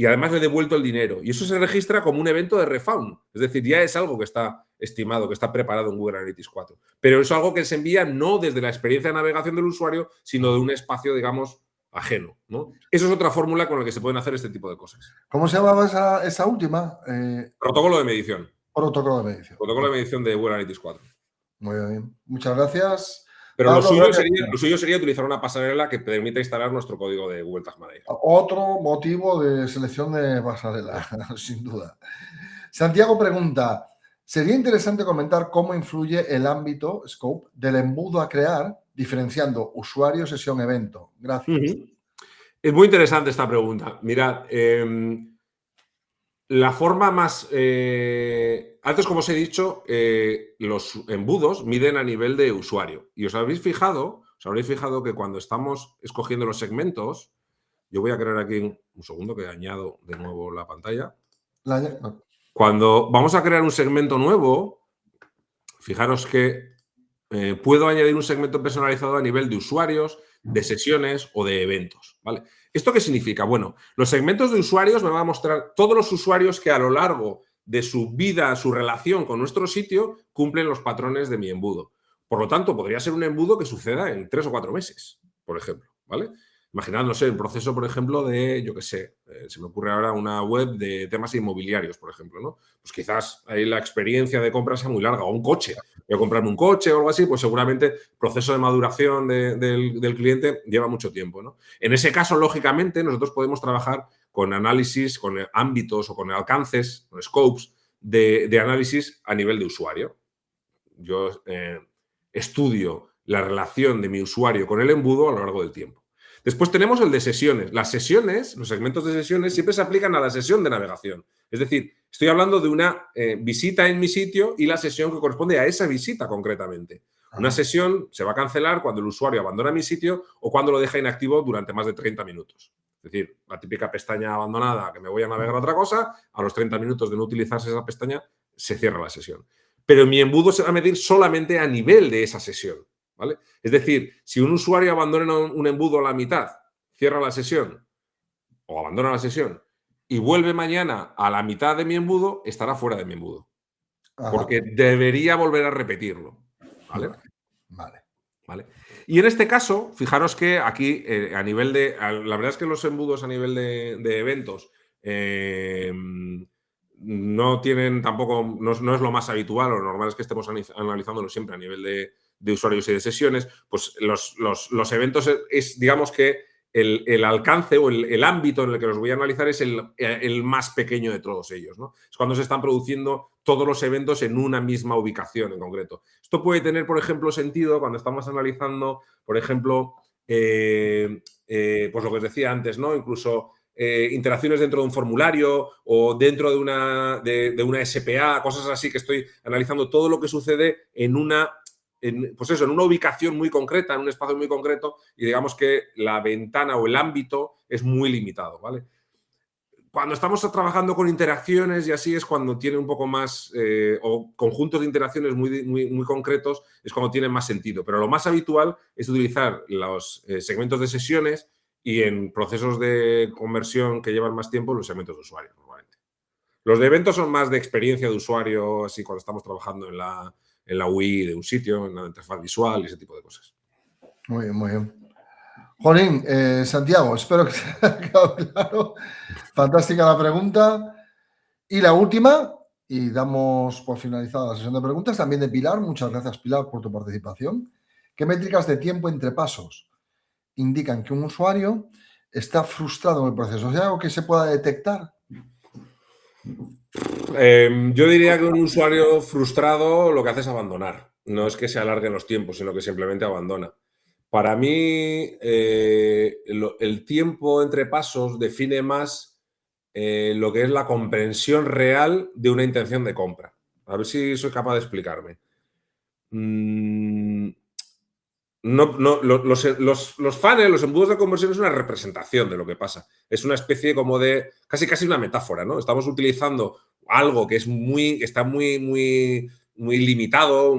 además le he devuelto el dinero. Y eso se registra como un evento de refund. Es decir, ya es algo que está estimado, que está preparado en Google Analytics 4. Pero es algo que se envía no desde la experiencia de navegación del usuario, sino de un espacio, digamos, ajeno, ¿no? Eso es otra fórmula con la que se pueden hacer este tipo de cosas. ¿Cómo se llamaba esa última? Protocolo de medición. Protocolo de medición. Protocolo de medición de Google Analytics 4. Muy bien. Muchas gracias. Pero Pablo, gracias. lo suyo sería utilizar una pasarela que permita instalar nuestro código de Google Tag Manager. Otro motivo de selección de pasarela, sin duda. Santiago pregunta, sería interesante comentar cómo influye el ámbito, scope, del embudo a crear, diferenciando usuario, sesión, evento. Gracias. Es muy interesante esta pregunta. Mirad, la forma más... antes, como os he dicho, los embudos miden a nivel de usuario. Y os habréis fijado que cuando estamos escogiendo los segmentos, yo voy a crear aquí un segundo que añado de nuevo la pantalla. Cuando vamos a crear un segmento nuevo, fijaros que puedo añadir un segmento personalizado a nivel de usuarios, de sesiones o de eventos, ¿vale? ¿Esto qué significa? Bueno, los segmentos de usuarios me van a mostrar todos los usuarios que a lo largo de su vida, su relación con nuestro sitio, cumplen los patrones de mi embudo. Por lo tanto, podría ser un embudo que suceda en 3 o 4 meses, por ejemplo, ¿vale? Imaginad, no sé, el proceso, por ejemplo, de, yo qué sé, se me ocurre ahora una web de temas inmobiliarios, por ejemplo, ¿no? Pues quizás ahí la experiencia de compra sea muy larga, o un coche. Voy a comprarme un coche o algo así, pues seguramente el proceso de maduración del cliente lleva mucho tiempo, ¿no? En ese caso, lógicamente, nosotros podemos trabajar con análisis, con ámbitos o con alcances, con scopes de análisis a nivel de usuario. Yo estudio la relación de mi usuario con el embudo a lo largo del tiempo. Después tenemos el de sesiones. Las sesiones, los segmentos de sesiones, siempre se aplican a la sesión de navegación. Es decir, estoy hablando de una visita en mi sitio y la sesión que corresponde a esa visita concretamente. Una sesión se va a cancelar cuando el usuario abandona mi sitio o cuando lo deja inactivo durante más de 30 minutos. Es decir, la típica pestaña abandonada que me voy a navegar a otra cosa, a los 30 minutos de no utilizarse esa pestaña, se cierra la sesión. Pero mi embudo se va a medir solamente a nivel de esa sesión, ¿vale? Es decir, si un usuario abandona un embudo a la mitad, cierra la sesión o abandona la sesión y vuelve mañana a la mitad de mi embudo, estará fuera de mi embudo. Porque debería volver a repetirlo, ¿vale? Vale. ¿Vale? Y en este caso, fijaros que aquí, a nivel de. La verdad es que los embudos a nivel de eventos no tienen tampoco. No es lo más habitual, lo normal es que estemos analizándolo siempre a nivel de usuarios y de sesiones. Pues los eventos es, digamos que el alcance o el ámbito en el que los voy a analizar es el más pequeño de todos ellos, ¿no? Es cuando se están produciendo todos los eventos en una misma ubicación en concreto. Esto puede tener, por ejemplo, sentido cuando estamos analizando, por ejemplo, pues lo que os decía antes, ¿no? Incluso interacciones dentro de un formulario o dentro de una SPA, cosas así, que estoy analizando todo lo que sucede en una ubicación muy concreta, en un espacio muy concreto, y digamos que la ventana o el ámbito es muy limitado, ¿vale? Cuando estamos trabajando con interacciones y así es cuando tiene un poco más, o conjuntos de interacciones muy concretos, es cuando tiene más sentido. Pero lo más habitual es utilizar los segmentos de sesiones y en procesos de conversión que llevan más tiempo, los segmentos de usuario, normalmente. Los de eventos son más de experiencia de usuario, así cuando estamos trabajando en la UI de un sitio, en la interfaz visual y ese tipo de cosas. Muy bien, muy bien. Jolín, Santiago, espero que te haya quedado claro. Fantástica la pregunta. Y la última, y damos por finalizada la sesión de preguntas, también de Pilar. Muchas gracias, Pilar, por tu participación. ¿Qué métricas de tiempo entre pasos indican que un usuario está frustrado en el proceso? ¿Es algo que se pueda detectar? Yo diría que un usuario frustrado lo que hace es abandonar. No es que se alarguen los tiempos, sino que simplemente abandona. Para mí, el tiempo entre pasos define más lo que es la comprensión real de una intención de compra. A ver si soy capaz de explicarme. Los funnels, los embudos de conversión es una representación de lo que pasa. Es una especie como de, casi una metáfora, ¿no? Estamos utilizando algo que está muy limitado,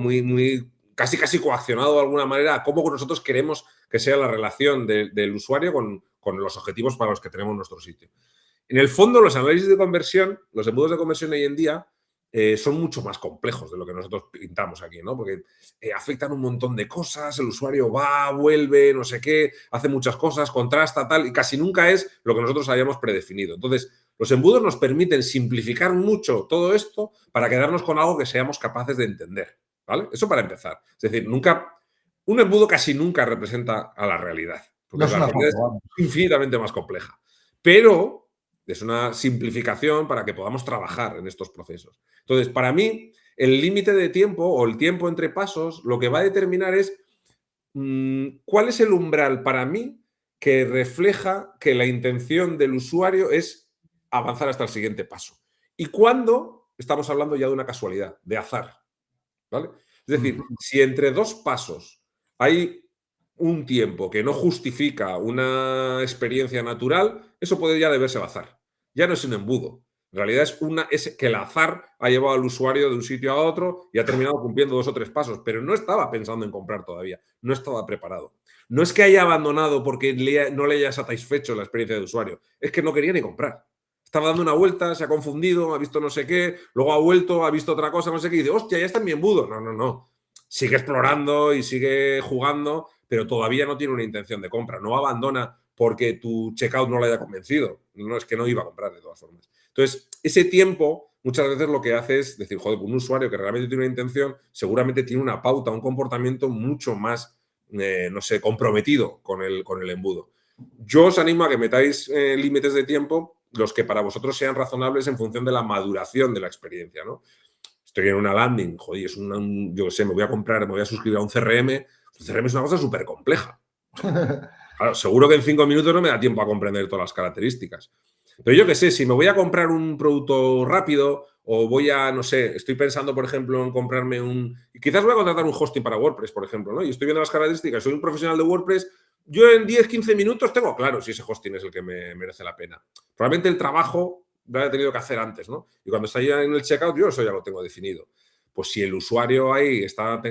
casi coaccionado de alguna manera a cómo nosotros queremos que sea la relación del usuario con los objetivos para los que tenemos nuestro sitio. En el fondo, los análisis de conversión, los embudos de conversión hoy en día, son mucho más complejos de lo que nosotros pintamos aquí, ¿no? Porque afectan un montón de cosas, el usuario va, vuelve, no sé qué, hace muchas cosas, contrasta, tal, y casi nunca es lo que nosotros hayamos predefinido. Entonces, los embudos nos permiten simplificar mucho todo esto para quedarnos con algo que seamos capaces de entender, ¿vale? Eso para empezar. Es decir, un embudo casi nunca representa a la realidad, porque No es la una realidad foto, vamos. es infinitamente más compleja. Pero es una simplificación para que podamos trabajar en estos procesos. Entonces, para mí, el límite de tiempo o el tiempo entre pasos, lo que va a determinar es cuál es el umbral para mí que refleja que la intención del usuario es avanzar hasta el siguiente paso. Y cuándo estamos hablando ya de una casualidad, de azar, ¿vale? Es decir, si entre dos pasos hay un tiempo que no justifica una experiencia natural, eso puede ya deberse al azar. Ya no es un embudo. En realidad es que el azar ha llevado al usuario de un sitio a otro y ha terminado cumpliendo 2 o 3 pasos, pero no estaba pensando en comprar todavía, no estaba preparado. No es que haya abandonado porque no le haya satisfecho la experiencia de usuario, es que no quería ni comprar. Estaba dando una vuelta, se ha confundido, ha visto no sé qué, luego ha vuelto, ha visto otra cosa, no sé qué, y dice, hostia, ya está en mi embudo. No, no, no. Sigue explorando y sigue jugando, pero todavía no tiene una intención de compra. No abandona porque tu checkout no le haya convencido. No, es que no iba a comprar de todas formas. Entonces, ese tiempo muchas veces lo que hace es decir, joder, un usuario que realmente tiene una intención, seguramente tiene una pauta, un comportamiento mucho más, no sé, comprometido con el embudo. Yo os animo a que metáis límites de tiempo, los que para vosotros sean razonables en función de la maduración de la experiencia, ¿no? Estoy en una landing, joder, yo sé, me voy a suscribir a un CRM. Un CRM es una cosa súper compleja. Claro, seguro que en 5 minutos no me da tiempo a comprender todas las características. Pero yo qué sé, si me voy a comprar un producto rápido o voy a, no sé, estoy pensando, por ejemplo, en comprarme quizás voy a contratar un hosting para WordPress, por ejemplo, ¿no? Y estoy viendo las características, soy un profesional de WordPress, yo en 10-15 minutos tengo claro si ese hosting es el que me merece la pena. Probablemente el trabajo lo haya tenido que hacer antes, ¿no? Y cuando está ya en el checkout, yo eso ya lo tengo definido. Pues si el usuario ahí está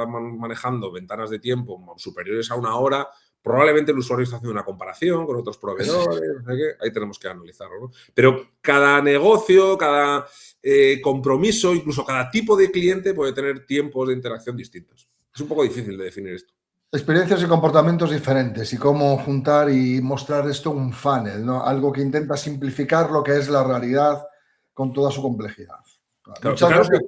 manejando ventanas de tiempo superiores a 1 hora, probablemente el usuario está haciendo una comparación con otros proveedores, no sé qué, ahí tenemos que analizarlo, ¿no? Pero cada negocio, cada compromiso, incluso cada tipo de cliente puede tener tiempos de interacción distintos. Es un poco difícil de definir esto. Experiencias y comportamientos diferentes y cómo juntar y mostrar esto un funnel, ¿no? Algo que intenta simplificar lo que es la realidad con toda su complejidad. Muchas gracias.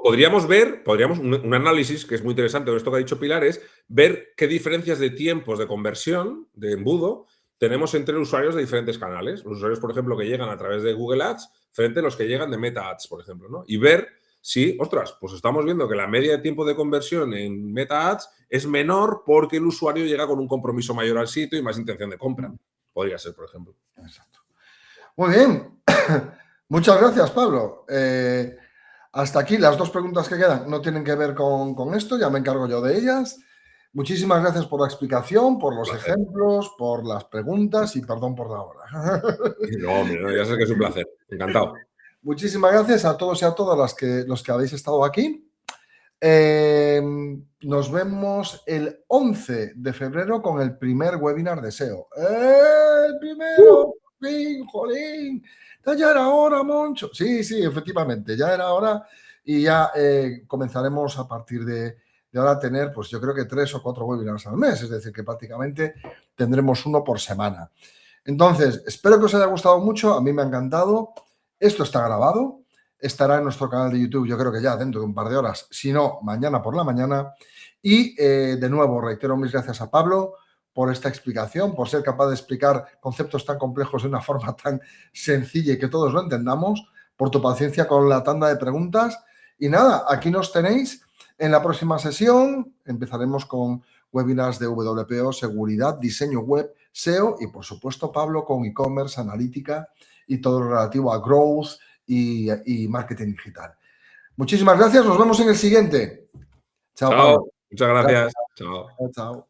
Podríamos ver un análisis que es muy interesante de esto que ha dicho Pilar, es ver qué diferencias de tiempos de conversión, de embudo, tenemos entre usuarios de diferentes canales. Los usuarios, por ejemplo, que llegan a través de Google Ads frente a los que llegan de Meta Ads, por ejemplo, ¿no? Y ver si, ostras, pues estamos viendo que la media de tiempo de conversión en Meta Ads es menor porque el usuario llega con un compromiso mayor al sitio y más intención de compra. Podría ser, por ejemplo. Exacto. Muy bien. Muchas gracias, Pablo. Hasta aquí las 2 preguntas que quedan no tienen que ver con esto, ya me encargo yo de ellas. Muchísimas gracias por la explicación, por los ejemplos, por las preguntas y perdón por la hora. No, hombre, no, ya sé que es un placer. Encantado. Muchísimas gracias a todos y a todas los que habéis estado aquí. Nos vemos el 11 de febrero con el primer webinar de SEO. ¡El primero! ¡Fin, jolín! Ya era hora, Moncho. Sí, sí, efectivamente, ya era hora y ya comenzaremos a partir de ahora a tener, pues yo creo que 3 o 4 webinars al mes, es decir, que prácticamente tendremos uno por semana. Entonces, espero que os haya gustado mucho, a mí me ha encantado. Esto está grabado, estará en nuestro canal de YouTube, yo creo que ya dentro de un par de horas, si no, mañana por la mañana. Y de nuevo, reitero mis gracias a Pablo por esta explicación, por ser capaz de explicar conceptos tan complejos de una forma tan sencilla y que todos lo entendamos, por tu paciencia con la tanda de preguntas. Y nada, aquí nos tenéis en la próxima sesión. Empezaremos con webinars de WPO, seguridad, diseño web, SEO y, por supuesto, Pablo con e-commerce, analítica y todo lo relativo a growth y marketing digital. Muchísimas gracias. Nos vemos en el siguiente. Chao, Pablo. Muchas gracias. Chao. Chao.